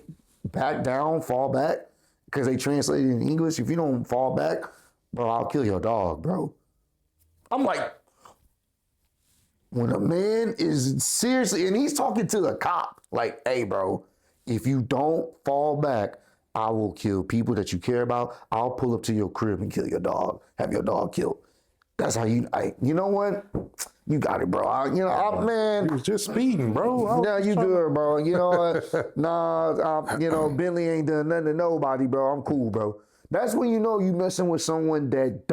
back down, fall back, because they translated in English, if you don't fall back, bro, I'll kill your dog, bro. I'm like, when a man is seriously, and he's talking to a cop, hey, bro, if you don't fall back, I will kill people that you care about. I'll pull up to your crib and kill your dog, have your dog killed. That's how you know what? You got it, bro. Man. He was just speeding, bro. Yeah, you good, bro. You know what? Bentley ain't done nothing to nobody, bro. I'm cool, bro. That's when you know you messing with someone that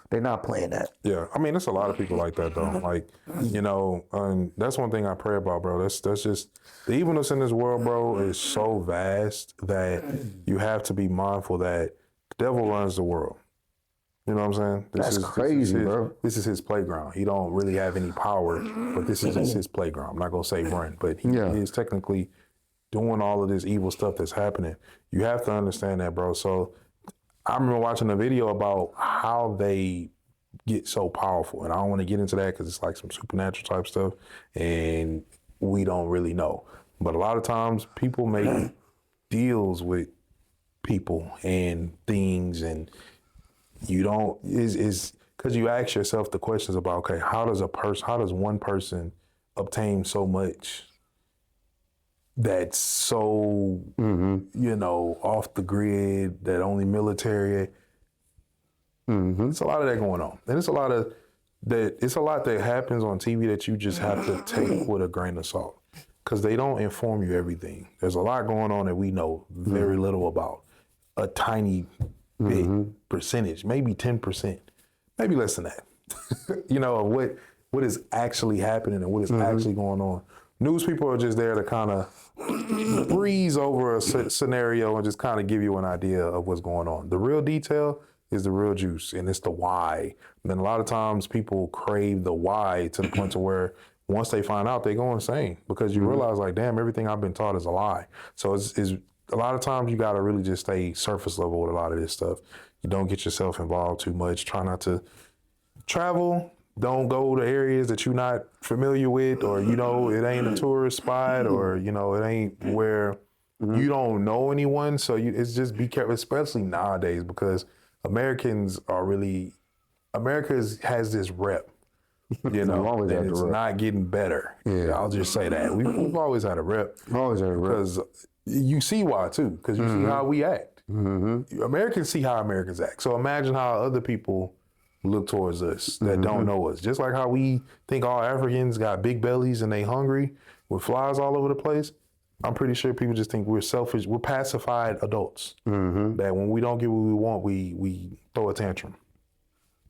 they're not playing that. Yeah, I mean, there's a lot of people like that, though. And that's one thing I pray about, bro. That's just, the evilness in this world, bro, is so vast that you have to be mindful that the devil runs the world. You know what I'm saying? That's crazy, bro. This is his playground. He don't really have any power, but this is just his playground. I'm not going to say run, but he is technically doing all of this evil stuff that's happening. You have to understand that, bro. So I remember watching a video about how they get so powerful, and I don't want to get into that because it's like some supernatural type stuff, and we don't really know. But a lot of times people make deals with people and things, and you don't, is because you ask yourself the questions about, okay, how does one person obtain so much that's so, off the grid, that only military? It's a lot of that going on. And it's a lot that happens on TV that you just have to take with a grain of salt, because they don't inform you everything. There's a lot going on that we know very little about. A tiny bit percentage, maybe 10%, maybe less than that, of what is actually happening and what is actually going on. News people are just there to kind of breeze over a scenario and just kind of give you an idea of what's going on. The real detail is the real juice, and it's the why. And then a lot of times people crave the why to the point to where once they find out, they go insane, because you realize, damn, everything I've been taught is a lie. So it's a lot of times you got to really just stay surface level with a lot of this stuff. You don't get yourself involved too much. Try not to travel. Don't go to areas that you're not familiar with, or, it ain't a tourist spot, or, it ain't where you don't know anyone. So it's just be careful, especially nowadays, because America has this rep, and it's not getting better. Yeah, I'll just say that. We've always had a rep. Because you see why, too, because you see how we act. Americans see how Americans act. So imagine how other people look towards us that don't know us. Just like how we think all Africans got big bellies and they hungry with flies all over the place. I'm pretty sure people just think we're selfish. We're pacified adults. That when we don't get what we want, we throw a tantrum.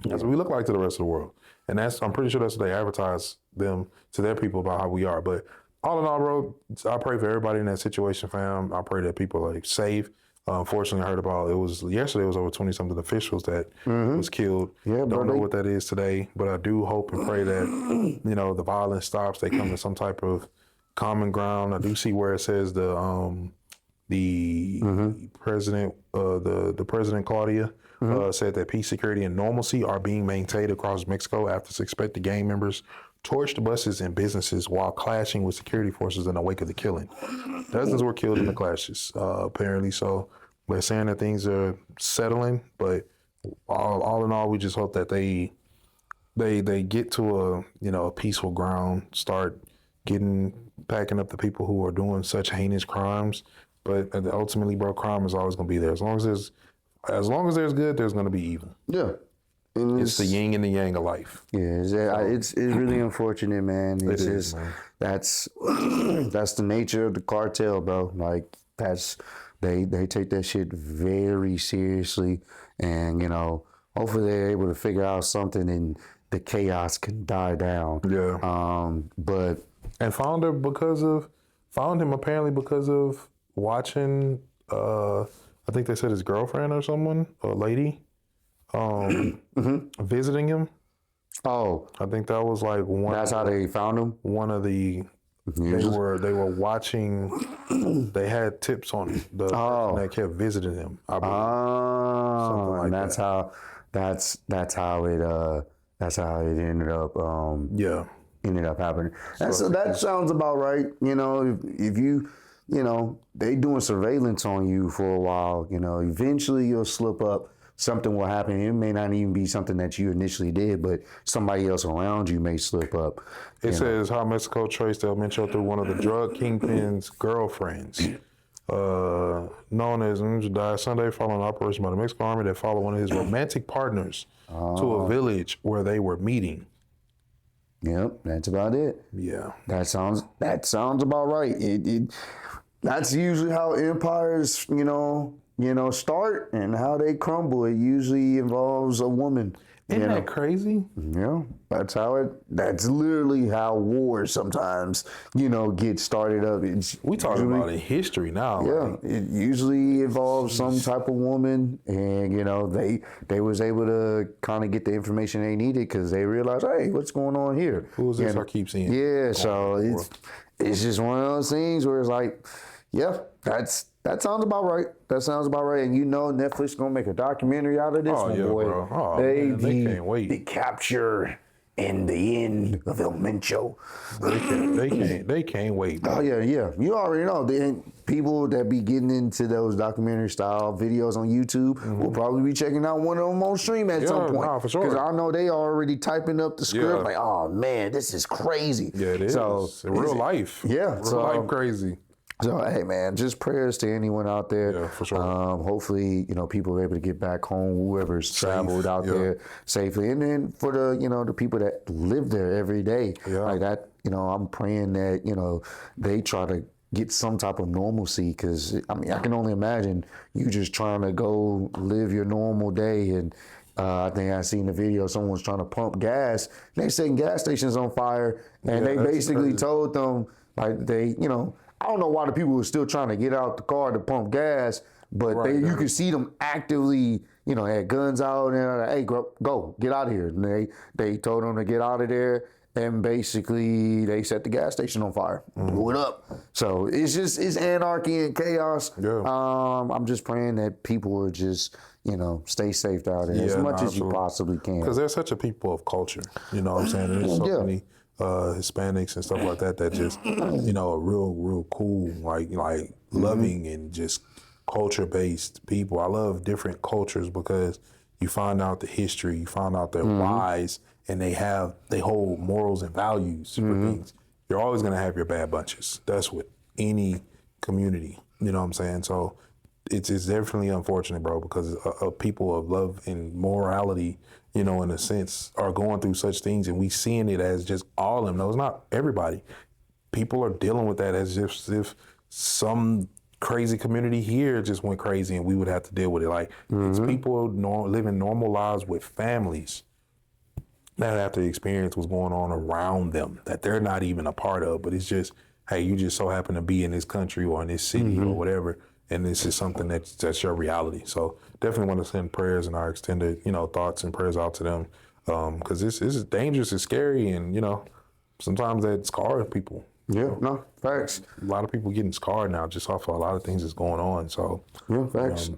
That's what we look like to the rest of the world. And I'm pretty sure that's what they advertise them to their people about how we are. But all in all, bro, I pray for everybody in that situation, fam. I pray that people are safe. Unfortunately, I heard about yesterday was over 20-something officials that was killed. Yeah, don't know what that is today, but I do hope and pray that the violence stops. They come to some type of common ground. I do see where it says the president, the president Claudia said that peace, security, and normalcy are being maintained across Mexico after suspected gang members torched buses and businesses while clashing with security forces in the wake of the killing. Dozens were killed in the clashes, apparently. So they're saying that things are settling, but all in all, we just hope that they get to a peaceful ground, start packing up the people who are doing such heinous crimes. But ultimately, bro, crime is always going to be there. As long as there's good, there's going to be evil. Yeah. It's the yin and the yang of life. Yeah, it's really unfortunate, man. It's just man. That's the nature of the cartel, bro. Like they take that shit very seriously, and hopefully they're able to figure out something and the chaos can die down. Yeah. But found him apparently because of watching. I think they said his girlfriend or someone, a lady. Visiting him. Oh, I think that was like one. That's how they found him. One of the they were watching. They had tips on him. The person that kept visiting him. I believe. Something like that's that. That's how it ended up. Ended up happening. That sounds about right. If you. They doing surveillance on you for a while. Eventually you'll slip up. Something will happen. It may not even be something that you initially did, but somebody else around you may slip up. It says how Mexico traced El Mencho through one of the drug kingpin's girlfriends, known as died Sunday following an operation by the Mexican Army that followed one of his romantic partners to a village where they were meeting. Yep, that's about it. Yeah, that sounds about right. That's usually how empires, start and how they crumble. It usually involves a woman. Isn't that crazy? Yeah, that's literally how wars sometimes, get started up. We talking about in history now. Yeah, it usually involves some type of woman, and they was able to kind of get the information they needed because they realized, hey, what's going on here? Who is this I keep seeing? Yeah, so it's just one of those things where it's like, yeah, that sounds about right. That sounds about right. And Netflix is gonna make a documentary out of this one, boy. Bro. Oh, man, they can't wait. The capture and the end of El Mencho. They can't wait, bro. Oh yeah. You already know. The people that be getting into those documentary style videos on YouTube will probably be checking out one of them on stream at some point. Nah, for sure. Because I know they already typing up the script like, oh man, this is crazy. Yeah, it is. So, real life. Yeah. Real life crazy. So, hey, man, just prayers to anyone out there. Yeah, for sure. Hopefully, people are able to get back home, whoever's traveled out there safely. And then for the people that live there every day, like that, I'm praying that, they try to get some type of normalcy because, I can only imagine you just trying to go live your normal day. And I think I seen the video, someone's trying to pump gas. They setting gas stations on fire. And they basically told them, like, I don't know why the people were still trying to get out the car to pump gas, but you could see them actively, had guns out and they're like, hey, go, get out of here. And they told them to get out of there, and basically they set the gas station on fire, blew it up. So it's anarchy and chaos. Yeah. I'm just praying that people are just, stay safe out there as much as you possibly can. Because they're such a people of culture, you know what I'm saying? There's so many Hispanics and stuff like that just, are real cool, like loving and just culture-based people. I love different cultures because you find out the history, you find out their whys, and they hold morals and values for things. You're always going to have your bad bunches. That's with any community, you know what I'm saying? So it's definitely unfortunate, bro, because people of love and morality, you know, in a sense, are going through such things, and we seeing it as just all of them. No, it's not everybody. People are dealing with that as if some crazy community here just went crazy and we would have to deal with it. Like, it's people living normal lives with families that have to experience what's going on around them that they're not even a part of. But it's just, hey, you just so happen to be in this country or in this city or whatever, and this is something that's your reality. So definitely want to send prayers and our extended, you know, thoughts and prayers out to them, because this is dangerous, it's scary, and, you know, sometimes that scars people. Yeah, no, facts. A lot of people getting scarred now just off of a lot of things that's going on. So Yeah, facts.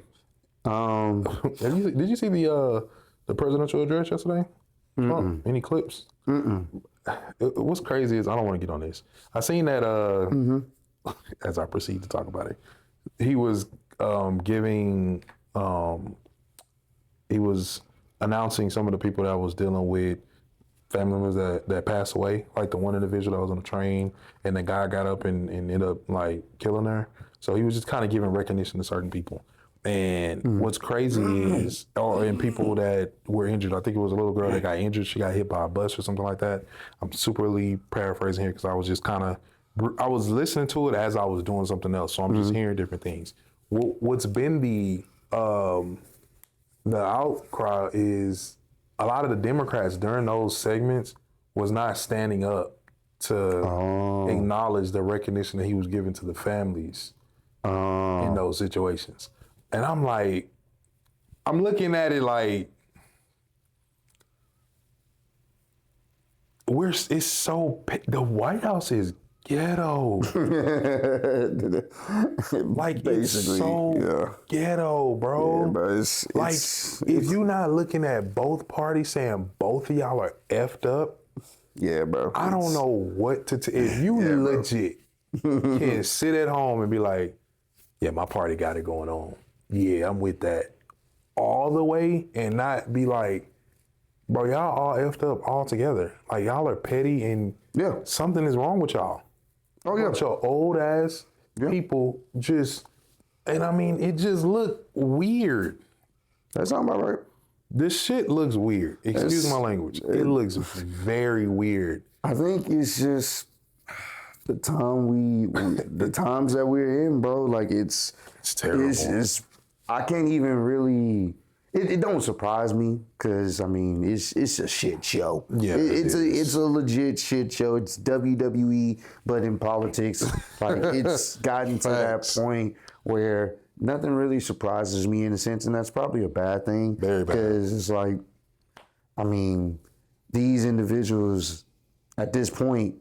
did you see the presidential address yesterday? Trump? Any clips? What's crazy is, I don't want to get on this. I seen that as I proceed to talk about it. He was he was announcing some of the people that was dealing with family members that passed away, like the one individual that was on the train and the guy got up and ended up like killing her. So he was just kind of giving recognition to certain people. And what's crazy is, and people that were injured, I think it was a little girl that got injured. She got hit by a bus or something like that. I'm superly paraphrasing here because I was just I was listening to it as I was doing something else. So I'm just hearing different things. What's been the outcry is a lot of the Democrats during those segments was not standing up to acknowledge the recognition that he was giving to the families in those situations. And I'm like, I'm looking at it like, it's so, the White House is ghetto. Like, it's so ghetto, bro. Yeah, bro, if you're not looking at both parties saying both of y'all are effed up, yeah, bro. I don't know what to if you legit can sit at home and be like, yeah, my party got it going on. Yeah, I'm with that all the way, and not be like, bro, y'all all effed up all together. Like, y'all are petty and something is wrong with y'all. Oh, yeah. Bunch of old ass people just, and I mean, it just looked weird. That's not about right. This shit looks weird. Excuse my language. It looks very weird. I think it's just the times that we're in, bro. Like, it's terrible. I can't even really. It don't surprise me because I mean it's a shit show. Yeah, it's a legit shit show. It's WWE, but in politics. Like, it's gotten to that point where nothing really surprises me in a sense, and that's probably a bad thing. Very bad. Because it's like, I mean, these individuals at this point,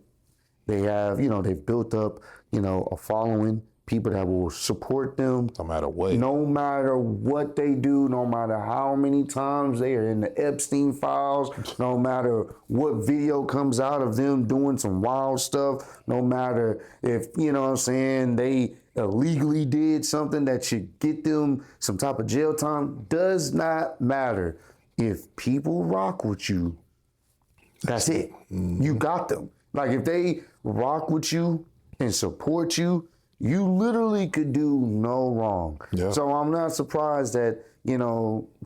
they have, they've built up, a following. People that will support them. No matter what. No matter what they do, no matter how many times they are in the Epstein files, no matter what video comes out of them doing some wild stuff, no matter if, they illegally did something that should get them some type of jail time, does not matter. If people rock with you, that's it. You got them. Like, if they rock with you and support you, you literally could do no wrong. Yeah. So I'm not surprised that,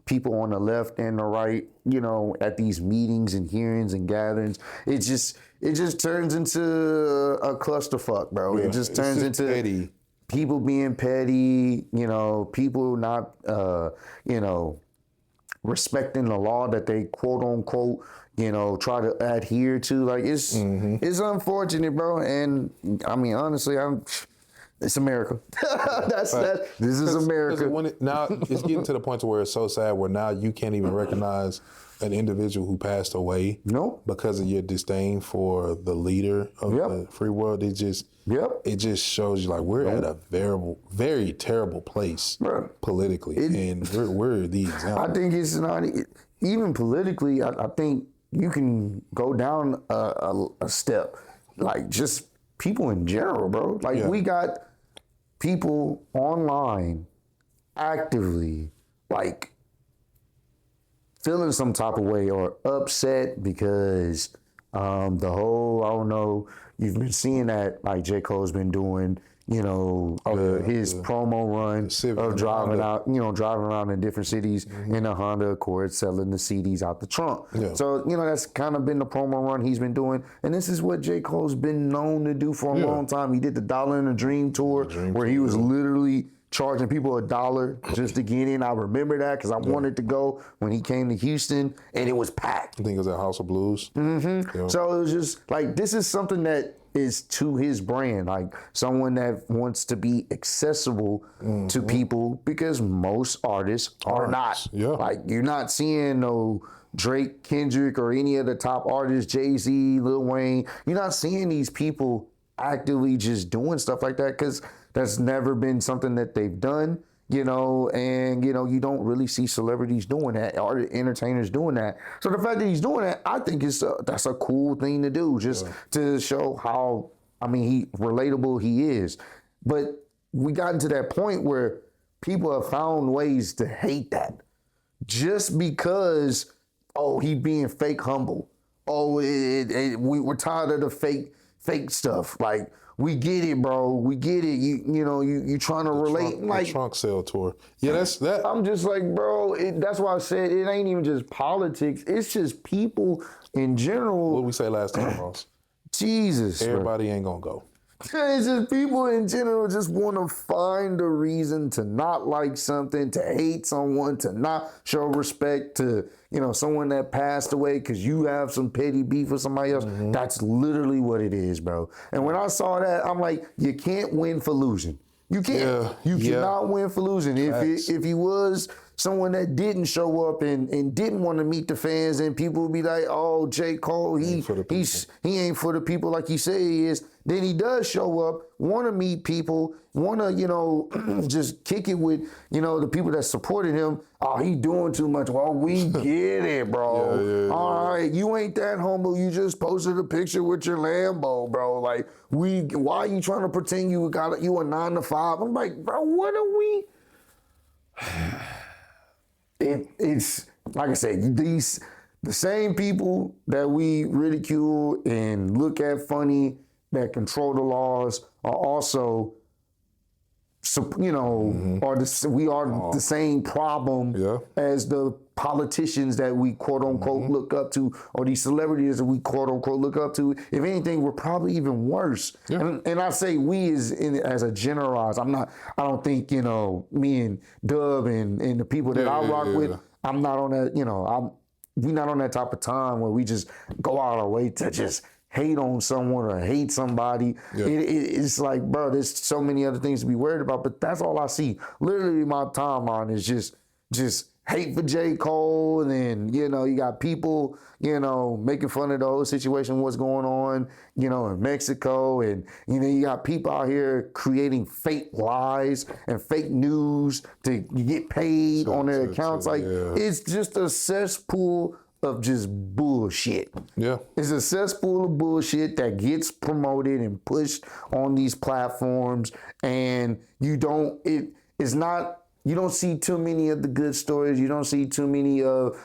people on the left and the right, at these meetings and hearings and gatherings, it just turns into a clusterfuck, bro. Yeah. It just turns into petty. People being petty, people not, respecting the law that they quote unquote, try to adhere to. Like, it's unfortunate, bro. And I mean, honestly, it's America. This is America. Now it's getting to the point to where it's so sad where now you can't even recognize an individual who passed away because of your disdain for the leader of the free world. It just shows you, like, we're at a very terrible place politically, and we're the example. I think it's not even politically. I think you can go down a step, like just people in general, bro. Like, we got people online actively, like, feeling some type of way or upset because the whole, I don't know, you've been seeing that, like, J. Cole's been doing, his promo run of driving out, driving around in different cities in a Honda Accord, selling the CDs out the trunk. Yeah. So, that's kind of been the promo run he's been doing. And this is what J. Cole's been known to do for a long time. He did the Dollar in a Dream tour where he was literally charging people $1 just to get in. I remember that because I wanted to go when he came to Houston, and it was packed. I think it was at House of Blues. Mm-hmm. Yeah. So it was just like, this is something that is to his brand, like someone that wants to be accessible to people, because most artists are not. Yeah. Like, you're not seeing no Drake, Kendrick, or any of the top artists, Jay-Z, Lil Wayne. You're not seeing these people actively just doing stuff like that, because that's never been something that they've done, and, you don't really see celebrities doing that, or entertainers doing that. So the fact that he's doing that, I think that's a cool thing to do, just to show how, relatable he is. But we got to that point where people have found ways to hate that just because, he being fake humble. We're tired of the fake stuff. Like, we get it, bro. We get it. You trying to relate. The trunk sale tour. Yeah, that's that. I'm just like, bro, that's why I said it ain't even just politics. It's just people in general. What did we say last time, Ross? Jesus. Everybody ain't gonna go. It's just people in general just want to find a reason to not like something, to hate someone, to not show respect to, someone that passed away because you have some petty beef with somebody else. That's literally what it is, bro. And when I saw that, I'm like, you can't win for losing. You can't. You cannot win for losing. If he was someone that didn't show up and didn't want to meet the fans, and people would be like, "Oh, J. Cole, he ain't for the people like he say he is." Then he does show up, want to meet people, want to just kick it with the people that supported him. Oh, he doing too much. Well, we get it, bro. All right, you ain't that humble. You just posted a picture with your Lambo, bro. Like, why are you trying to pretend you a 9-to-5? I'm like, bro, what are we? It's like I said, the same people that we ridicule and look at funny, that control the laws, are also, we are the same problem as the politicians that we quote unquote look up to, or these celebrities that we quote unquote look up to. If anything, we're probably even worse. And I say we as a generalized. I don't think me and Dub and the people that I rock with. I'm not on that. We're not on that type of time where we just go out of our way to just hate on someone or hate somebody. It's like, bro, there's so many other things to be worried about, but that's all I see. Literally, my timeline is just hate for J. Cole, and then, you got people, making fun of the whole situation, what's going on, in Mexico, and, you got people out here creating fake lies and fake news to get paid on their accounts. It's just a cesspool of just bullshit. Yeah. It's a cesspool of bullshit that gets promoted and pushed on these platforms, and you don't see too many of the good stories. You don't see too many of,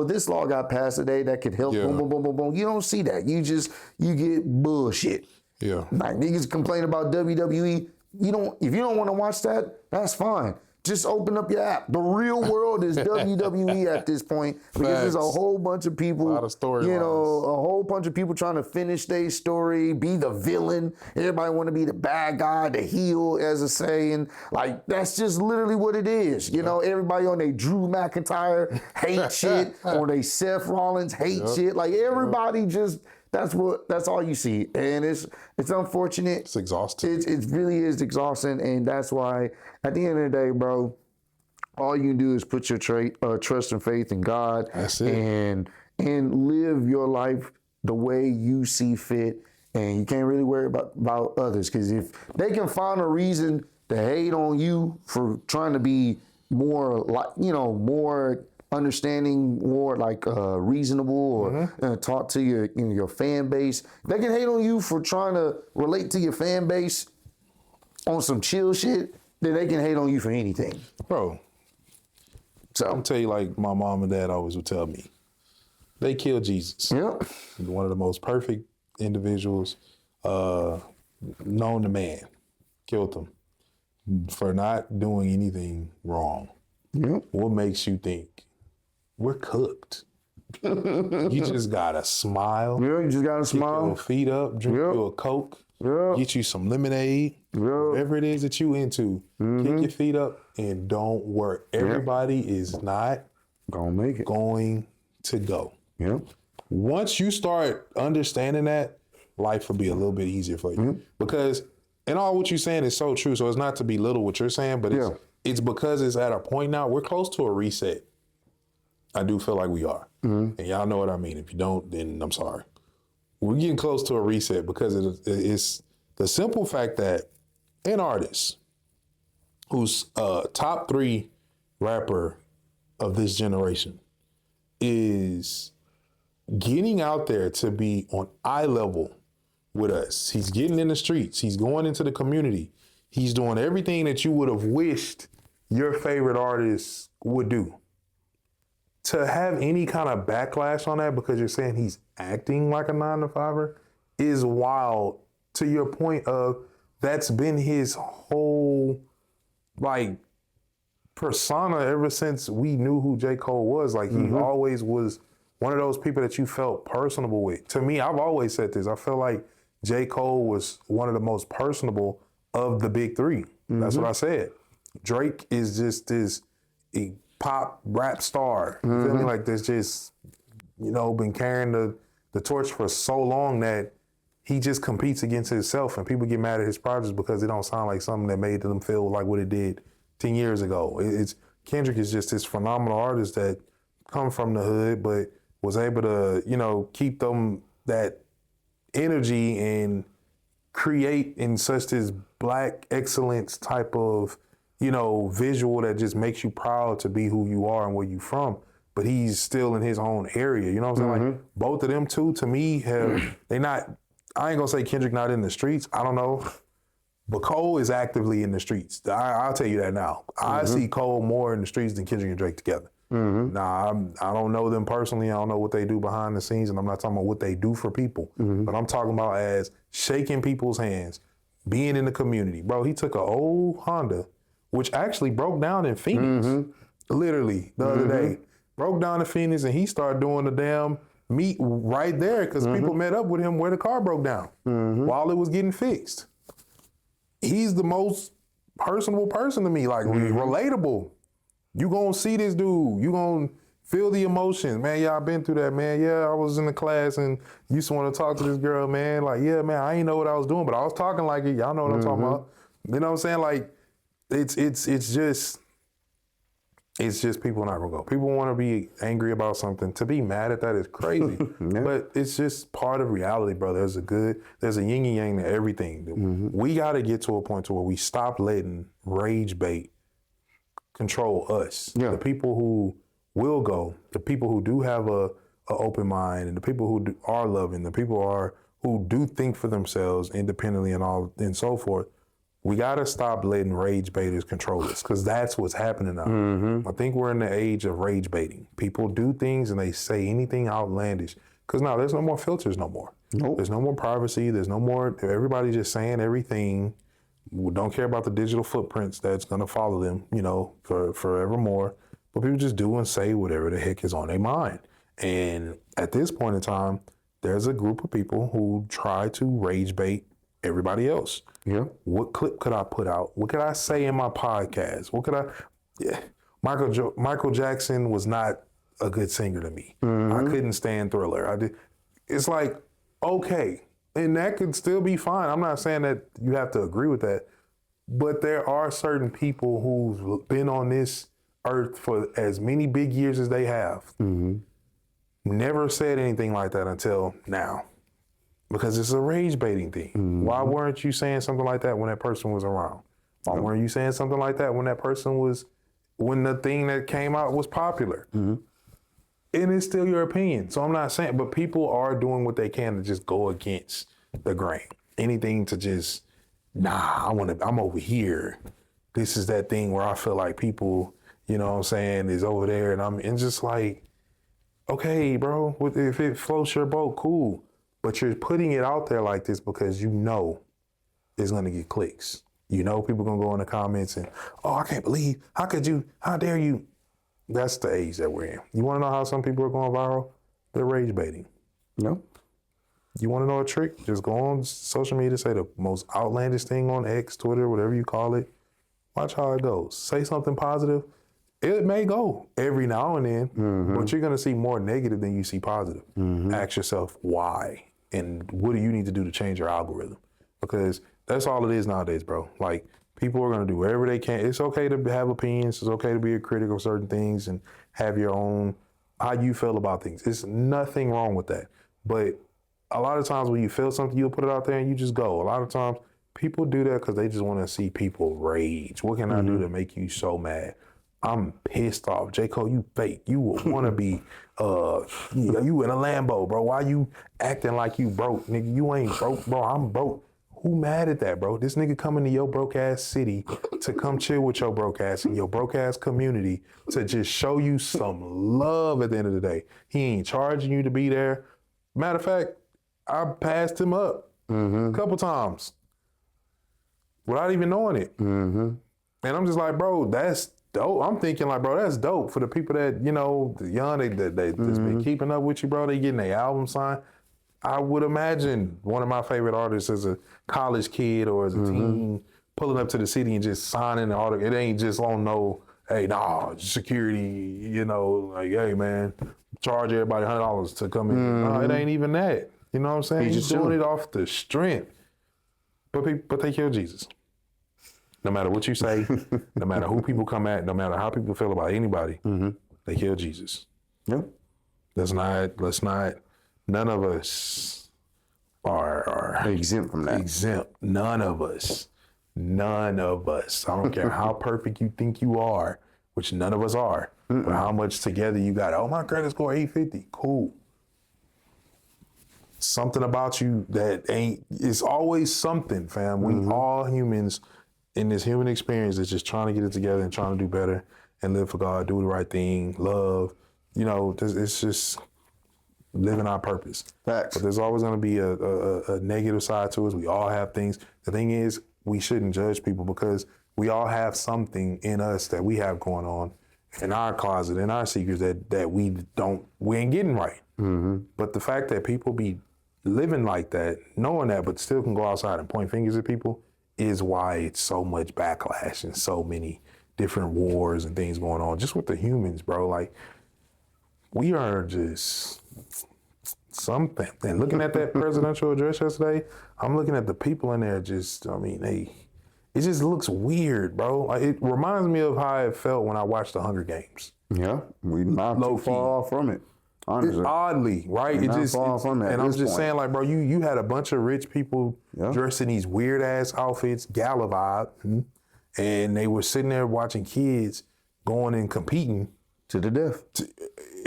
this law got passed today that could help, boom, boom, boom, boom, boom. You don't see that. You get bullshit. Yeah. Like, niggas complain about WWE. If you don't want to watch that, that's fine. Just open up your app. The real world is WWE at this point, because there's a whole bunch of people, a whole bunch of people trying to finish their story, be the villain. Everybody want to be the bad guy, the heel, as a saying. Like, that's just literally what it is. Everybody on their Drew McIntyre hate shit, or they Seth Rollins hate shit. Like, everybody just... That's all you see, and it's unfortunate. It's exhausting. It really is exhausting, and that's why at the end of the day, bro, all you can do is put your trust and faith in God. That's it. And live your life the way you see fit, and you can't really worry about others, because if they can find a reason to hate on you for trying to be more more understanding, more like reasonable, or talk to your fan base. They can hate on you for trying to relate to your fan base on some chill shit, then they can hate on you for anything. Bro, so I'm tell you, like my mom and dad always would tell me, they killed Jesus. Yep. He's one of the most perfect individuals known to man. killed him for not doing anything wrong. Yep. What makes you think we're cooked? You just gotta smile. Yeah, you just gotta Kick smile. your feet up, drink you a Coke, get you some lemonade, whatever it is that you into. Kick your feet up and don't worry. Everybody is not Gonna make it. going to go. Yep. Once you start understanding that, life will be a little bit easier for you. Because, and all what you're saying is so true. So it's not to belittle what you're saying, but it's because it's at a point now, we're close to a reset. I do feel like we are. And y'all know what I mean. If you don't, then I'm sorry. We're getting close to a reset because it's the simple fact that an artist who's top 3 rapper of this generation is getting out there to be on eye level with us. He's getting in the streets. He's going into the community. He's doing everything that you would have wished your favorite artist would do. To have any kind of backlash on that because you're saying he's acting like a 9-to-5er is wild, to your point of that's been his whole like persona ever since we knew who J. Cole was. Like he always was one of those people that you felt personable with. To me, I've always said this. I feel like J. Cole was one of the most personable of the big 3. That's what I said. Drake is just this pop rap star. You feel me? Like this just, been carrying the torch for so long that he just competes against himself and people get mad at his projects because it don't sound like something that made them feel like what it did 10 years ago. Kendrick is just this phenomenal artist that come from the hood, but was able to, keep them that energy and create in such this black excellence type of, visual that just makes you proud to be who you are and where you from. But he's still in his own area. You know what I'm saying? Like both of them two, to me, I ain't gonna say Kendrick not in the streets. I don't know. But Cole is actively in the streets. I'll tell you that now. I see Cole more in the streets than Kendrick and Drake together. Now, I don't know them personally. I don't know what they do behind the scenes, and I'm not talking about what they do for people. But I'm talking about as shaking people's hands, being in the community. Bro, he took an old Honda, which actually broke down in Phoenix, literally, the other day. Broke down in Phoenix, and he started doing the damn meet right there because people met up with him where the car broke down while it was getting fixed. He's the most personable person to me, like relatable. You gonna see this dude. You gonna feel the emotions. Man, yeah, I've been through that, man. Yeah, I was in the class and used to want to talk to this girl, man. Like, yeah, man, I ain't know what I was doing, but I was talking like it. Y'all know what I'm talking about. You know what I'm saying? Like, it's just people not gonna go. People want to be angry about something. To be mad at that is crazy. But it's just part of reality, bro. There's a yin and yang to everything. We got to get to a point to where we stop letting rage bait control us. The people who will go, the people who do have a open mind, and the people who are loving, the people who do think for themselves independently and so forth. We got to stop letting rage baiters control us because that's what's happening now. I think we're in the age of rage baiting. People do things and they say anything outlandish because now there's no more filters no more. There's no more privacy. There's no more, everybody's just saying everything. We don't care about the digital footprints that's going to follow them, for forevermore. But people just do and say whatever the heck is on their mind. And at this point in time, there's a group of people who try to rage bait everybody else. What clip could I put out? What could I say in my podcast? What could Michael Jackson was not a good singer to me. I couldn't stand Thriller. It's like, okay, and that could still be fine. I'm not saying that you have to agree with that, but there are certain people who've been on this earth for as many big years as they have. Never said anything like that until now. Because it's a rage baiting thing. Why weren't you saying something like that when that person was around? Why weren't you saying something like that when when the thing that came out was popular? And it's still your opinion. So I'm not saying, but people are doing what they can to just go against the grain. Anything to just, I'm over here. This is that thing where I feel like people, is over there and just like, okay, bro, if it floats your boat, cool. But you're putting it out there like this because it's going to get clicks. You know people gonna go in the comments and, oh, I can't believe, how could you, how dare you? That's the age that we're in. You wanna know how some people are going viral? They're rage baiting. No. You wanna know a trick? Just go on social media, say the most outlandish thing on X, Twitter, whatever you call it. Watch how it goes. Say something positive. It may go every now and then, but you're gonna see more negative than you see positive. Ask yourself why, and what do you need to do to change your algorithm? Because that's all it is nowadays, bro. Like, people are gonna do whatever they can. It's okay to have opinions. It's okay to be a critic of certain things and have your own, how you feel about things. There's nothing wrong with that. But a lot of times when you feel something, you'll put it out there and you just go. A lot of times people do that because they just want to see people rage. What can I do to make you so mad? I'm pissed off. J. Cole, you fake. You would want to be, you in a Lambo, bro. Why you acting like you broke? Nigga, you ain't broke, bro. I'm broke. Who mad at that, bro? This nigga coming to your broke ass city to come chill with your broke ass in your broke ass community to just show you some love at the end of the day. He ain't charging you to be there. Matter of fact, I passed him up a couple times without even knowing it. And I'm just like, bro, that's dope. I'm thinking like, bro, that's dope for the people that, you know, the young, they just been keeping up with you, bro. They getting their album signed. I would imagine one of my favorite artists as a college kid or as a teen pulling up to the city and just signing the autograph. It ain't just on no, hey, nah, security, you know, like, hey, man, charge everybody $100 to come in. No, it ain't even that. You know what I'm saying? He's doing it off the strength. But they kill Jesus. No matter what you say, no matter who people come at, no matter how people feel about anybody, they kill Jesus. Yep. Let's not, none of us are exempt from that. Exempt. None of us. I don't care how perfect you think you are, which none of us are, but how much together you got. Oh, my credit score 850. Cool. Something about you that ain't, it's always something, fam. We all humans in this human experience is just trying to get it together and trying to do better and live for God, do the right thing, love. You know, it's just living our purpose. Facts. But there's always going to be a negative side to us. We all have things. The thing is, we shouldn't judge people because we all have something in us that we have going on in our closet, in our secrets that we ain't getting right. But the fact that people be living like that, knowing that, but still can go outside and point fingers at people is why it's so much backlash and so many different wars and things going on just with the humans, bro. Like, we are just something. And looking at that presidential address yesterday, I'm looking at the people in there just, I mean, it just looks weird, bro. Like, it reminds me of how it felt when I watched the Hunger Games. Yeah, we not too far from it. Honestly. It's oddly, right? We're not far from that and I'm just saying, like, bro, you had a bunch of rich people dressed in these weird ass outfits, gala vibe, and they were sitting there watching kids going and competing to the death.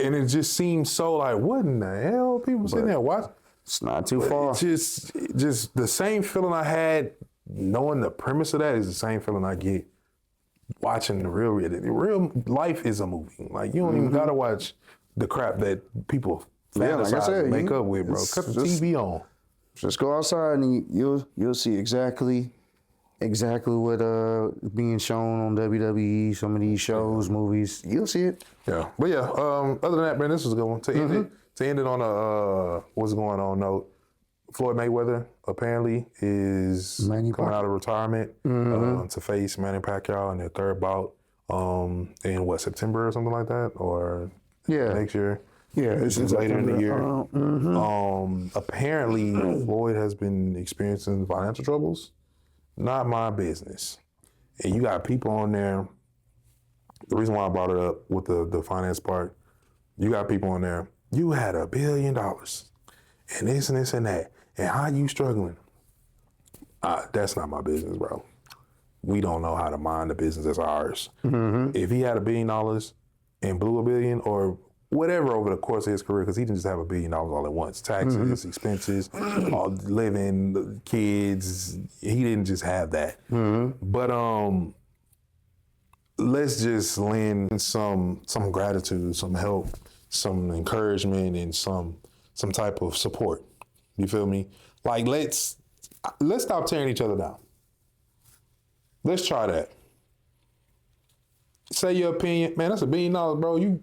And it just seems so like, what in the hell? People sitting there watching. It's not too far. It's just the same feeling I had knowing the premise of that is the same feeling I get watching the real life is a movie. Like, you don't even gotta watch the crap that people fantasize and make up with, bro. Cut the TV on. Just go outside and you'll see exactly what being shown on WWE, some of these shows, movies. You'll see it. Yeah. But yeah, other than that, man, this was a good one. To end it on a what's going on note, Floyd Mayweather apparently is coming out of retirement to face Manny Pacquiao in their third bout in September or something like that, or next year. Yeah, it's later in the year. Apparently, Floyd has been experiencing financial troubles. Not my business. And you got people on there. The reason why I brought it up with the finance part, you got people on there. You had $1 billion and this and this and that. And how you struggling? That's not my business, bro. We don't know how to mind the business that's ours. If he had $1 billion and blew $1 billion or whatever over the course of his career, because he didn't just have $1 billion all at once. Taxes, expenses, all living, kids. He didn't just have that. But let's just lend some gratitude, some help, some encouragement, and some type of support. You feel me? Like, let's stop tearing each other down. Let's try that. Say your opinion. Man, that's $1 billion, bro.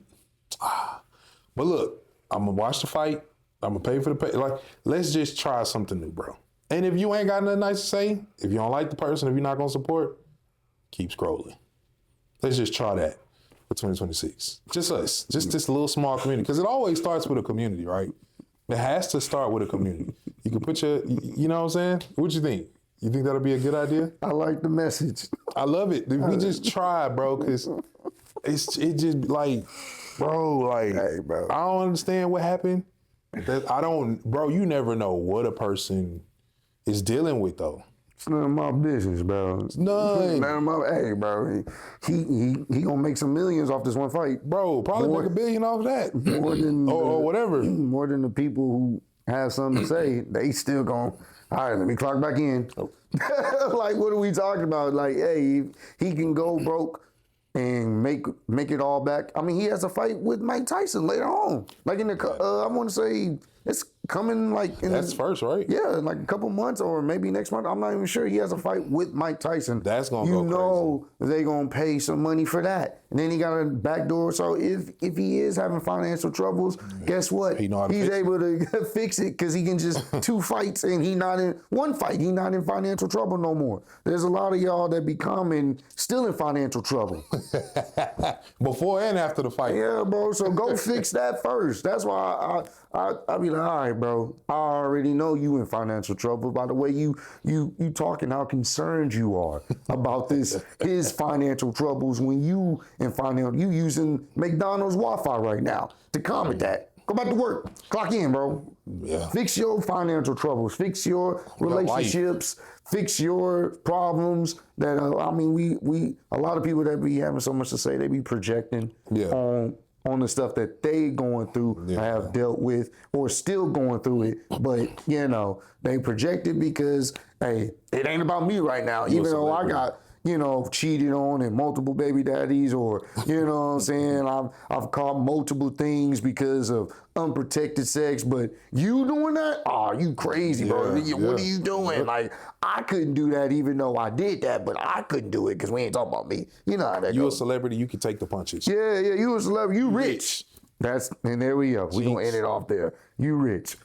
But look, I'm going to watch the fight. I'm going to pay for the pay. Like, let's just try something new, bro. And if you ain't got nothing nice to say, if you don't like the person, if you're not going to support, keep scrolling. Let's just try that for 2026. Just us. Just this little small community. Because it always starts with a community, right? It has to start with a community. You can put you know what I'm saying? What you think? You think that'll be a good idea? I like the message. I love it. We just try, bro, because it just like, bro, like, Hey, bro. I don't understand what happened. Bro, you never know what a person is dealing with, though. It's none of my business, bro. It's none. None of my, hey, bro. He gonna make some millions off this one fight. Bro, probably make $1 billion off that. More than or whatever. More than the people who have something to say. They still gonna, all right, let me clock back in. Like, what are we talking about? Like, hey, he can go broke and make it all back. I mean, he has a fight with Mike Tyson later on. Like in the, I want to say it's coming like in That's first, right? Yeah, in like a couple months or maybe next month. I'm not even sure. He has a fight with Mike Tyson. That's gonna go crazy. You know they gonna pay some money for that. And then he got a backdoor. So if he is having financial troubles, guess what? He's able to fix it because he can just 2 fights and he not in one fight. He not in financial trouble no more. There's a lot of y'all that becoming still in financial trouble. Before and after the fight. Yeah, bro. So go fix that first. That's why I be like, all right, bro. I already know you in financial trouble by the way you talking how concerned you are about his financial troubles when you in financial. You using McDonald's Wi-Fi right now to combat that. Go back to work. Clock in, bro. Yeah. Fix your financial troubles. Fix your relationships. Fix your problems. That I mean, we a lot of people that be having so much to say, they be projecting on the stuff that they going through, have dealt with, or still going through it. But you know, they project it because hey, it ain't about me right now. Even though I got, you know, cheated on and multiple baby daddies, or, you know what I'm saying, I've caught multiple things because of unprotected sex, but you doing that? Oh, you crazy, bro. What are you doing? Like, I couldn't do that even though I did that, but I couldn't do it because we ain't talking about me. You know how that goes. You a celebrity, you can take the punches. Yeah, you a celebrity, you rich. And there we go. We gonna end it off there. You rich.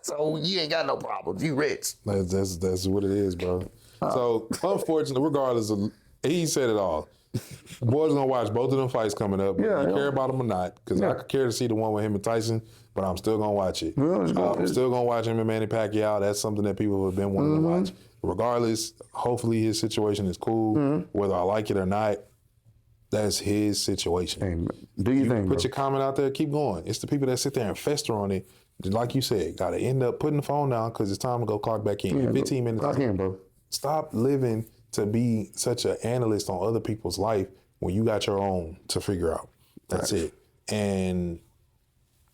So you ain't got no problems. You rich. That's what it is, bro. So, unfortunately, regardless of, he said it all. Boys gonna watch both of them fights coming up. Whether you care about them or not, because I could care to see the one with him and Tyson, but I'm still gonna watch it. I'm still gonna watch him and Manny Pacquiao. That's something that people have been wanting to watch. Regardless, hopefully his situation is cool. Whether I like it or not, that's his situation. Hey, do you think? Put your comment out there. Keep going. It's the people that sit there and fester on it. Like you said, got to end up putting the phone down because it's time to go clock back in. 15 minutes. Clock in, bro. Stop living to be such an analyst on other people's life when you got your own to figure out. That's it. And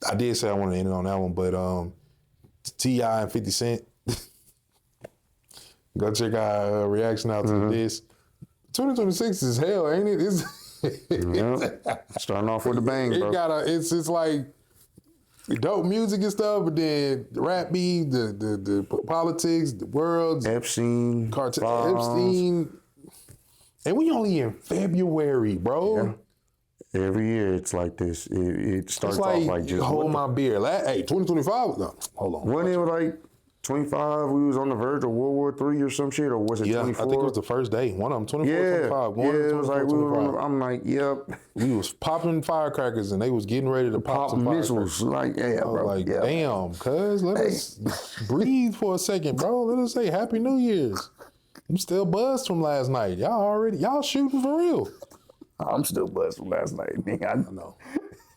I did say I wanted to end it on that one, but T.I. and 50 Cent, go check our reaction out to this. 2026 is hell, ain't it? Starting off with a bang, bro. It's like dope music and stuff, but then the rap beat, the politics, the world, Epstein, Epstein, and we only in February, bro. Yeah. Every year it's like this. It starts off like just hold my beer. Hey, 2025. No, hold on. When it was like 25, we was on the verge of World War III or some shit, or was it 24? I think it was the first day. One of them, 24, 25. It was like we were I'm like, yep. We was popping firecrackers and they was getting ready to pop some missiles. Like, bro. Like, damn, cuz, let us breathe for a second, bro. Let us say Happy New Year's. I'm still buzzed from last night. Y'all shooting for real. I'm still buzzed from last night. I know.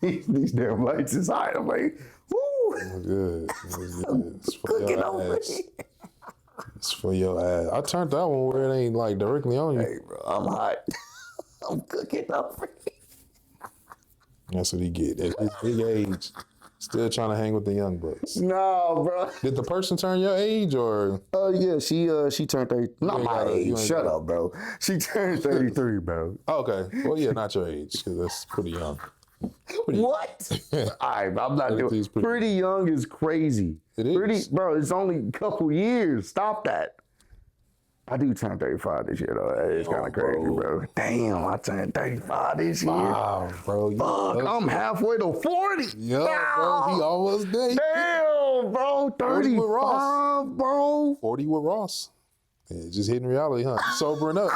These damn lights is high. I'm like, woo. It was good. It's for your ass. It's for your ass. I turned that one where it ain't like directly on you. Hey, bro, I'm hot. I'm cooking over. That's what he get. At his big age, still trying to hang with the young bucks. No, bro. Did the person turn your age or? Yeah, she turned 30. Not my age. Shut up, bro. She turned 33, bro. Okay. Well, yeah, not your age, because that's pretty young. What? All right, I'm not doing. Pretty young is crazy. It is. Bro, it's only a couple years. Stop that. I do turn 35 this year, though. It's kind of crazy, bro. Damn, I turned 35 this year. Wow, bro. Fuck, I'm halfway to 40. Yeah, bro. He almost there. Damn, bro. 35, bro. 40 with Ross. Yeah, just hitting reality, huh? Sobering up.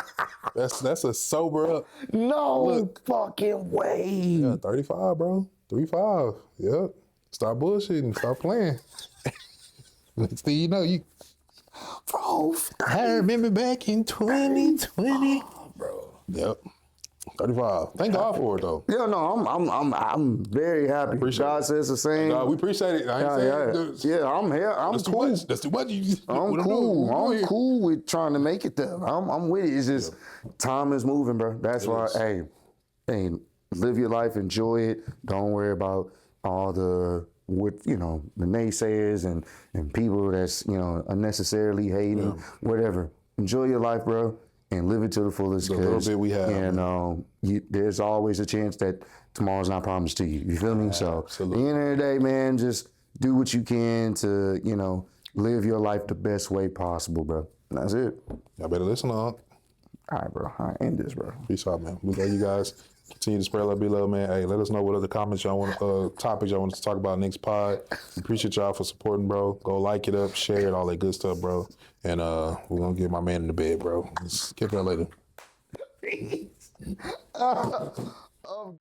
That's a sober up. No fucking way. Yeah, 35, bro. 35. Yep. Stop bullshitting. Stop playing. Next thing you know, Bro, I remember back in 2020. Bro. Yep. 35. Thank God for it, though. Yeah, no, I'm very happy. God says the same. We appreciate it. I ain't saying I'm here. I'm cool. That's too much. I'm cool. I'm cool with trying to make it there. I'm with it. It's just time is moving, bro. That's why. Hey, live your life, enjoy it. Don't worry about all the the naysayers and people that's unnecessarily hating, whatever. Enjoy your life, bro, and live it to the fullest. The little bit we have, and there's always a chance that tomorrow's not promised to you. You feel me? So absolutely. At the end of the day, man, just do what you can to live your life the best way possible, bro. And that's it. Y'all better listen on. All right, bro. All right, end this, bro. Peace out, man. We love you guys. Continue to spread love, be love, man. Hey, let us know what other comments y'all want, topics y'all want us to talk about next pod. We appreciate y'all for supporting, bro. Go like it up, share it, all that good stuff, bro. And we're gonna get my man in the bed, bro. Let's get that later.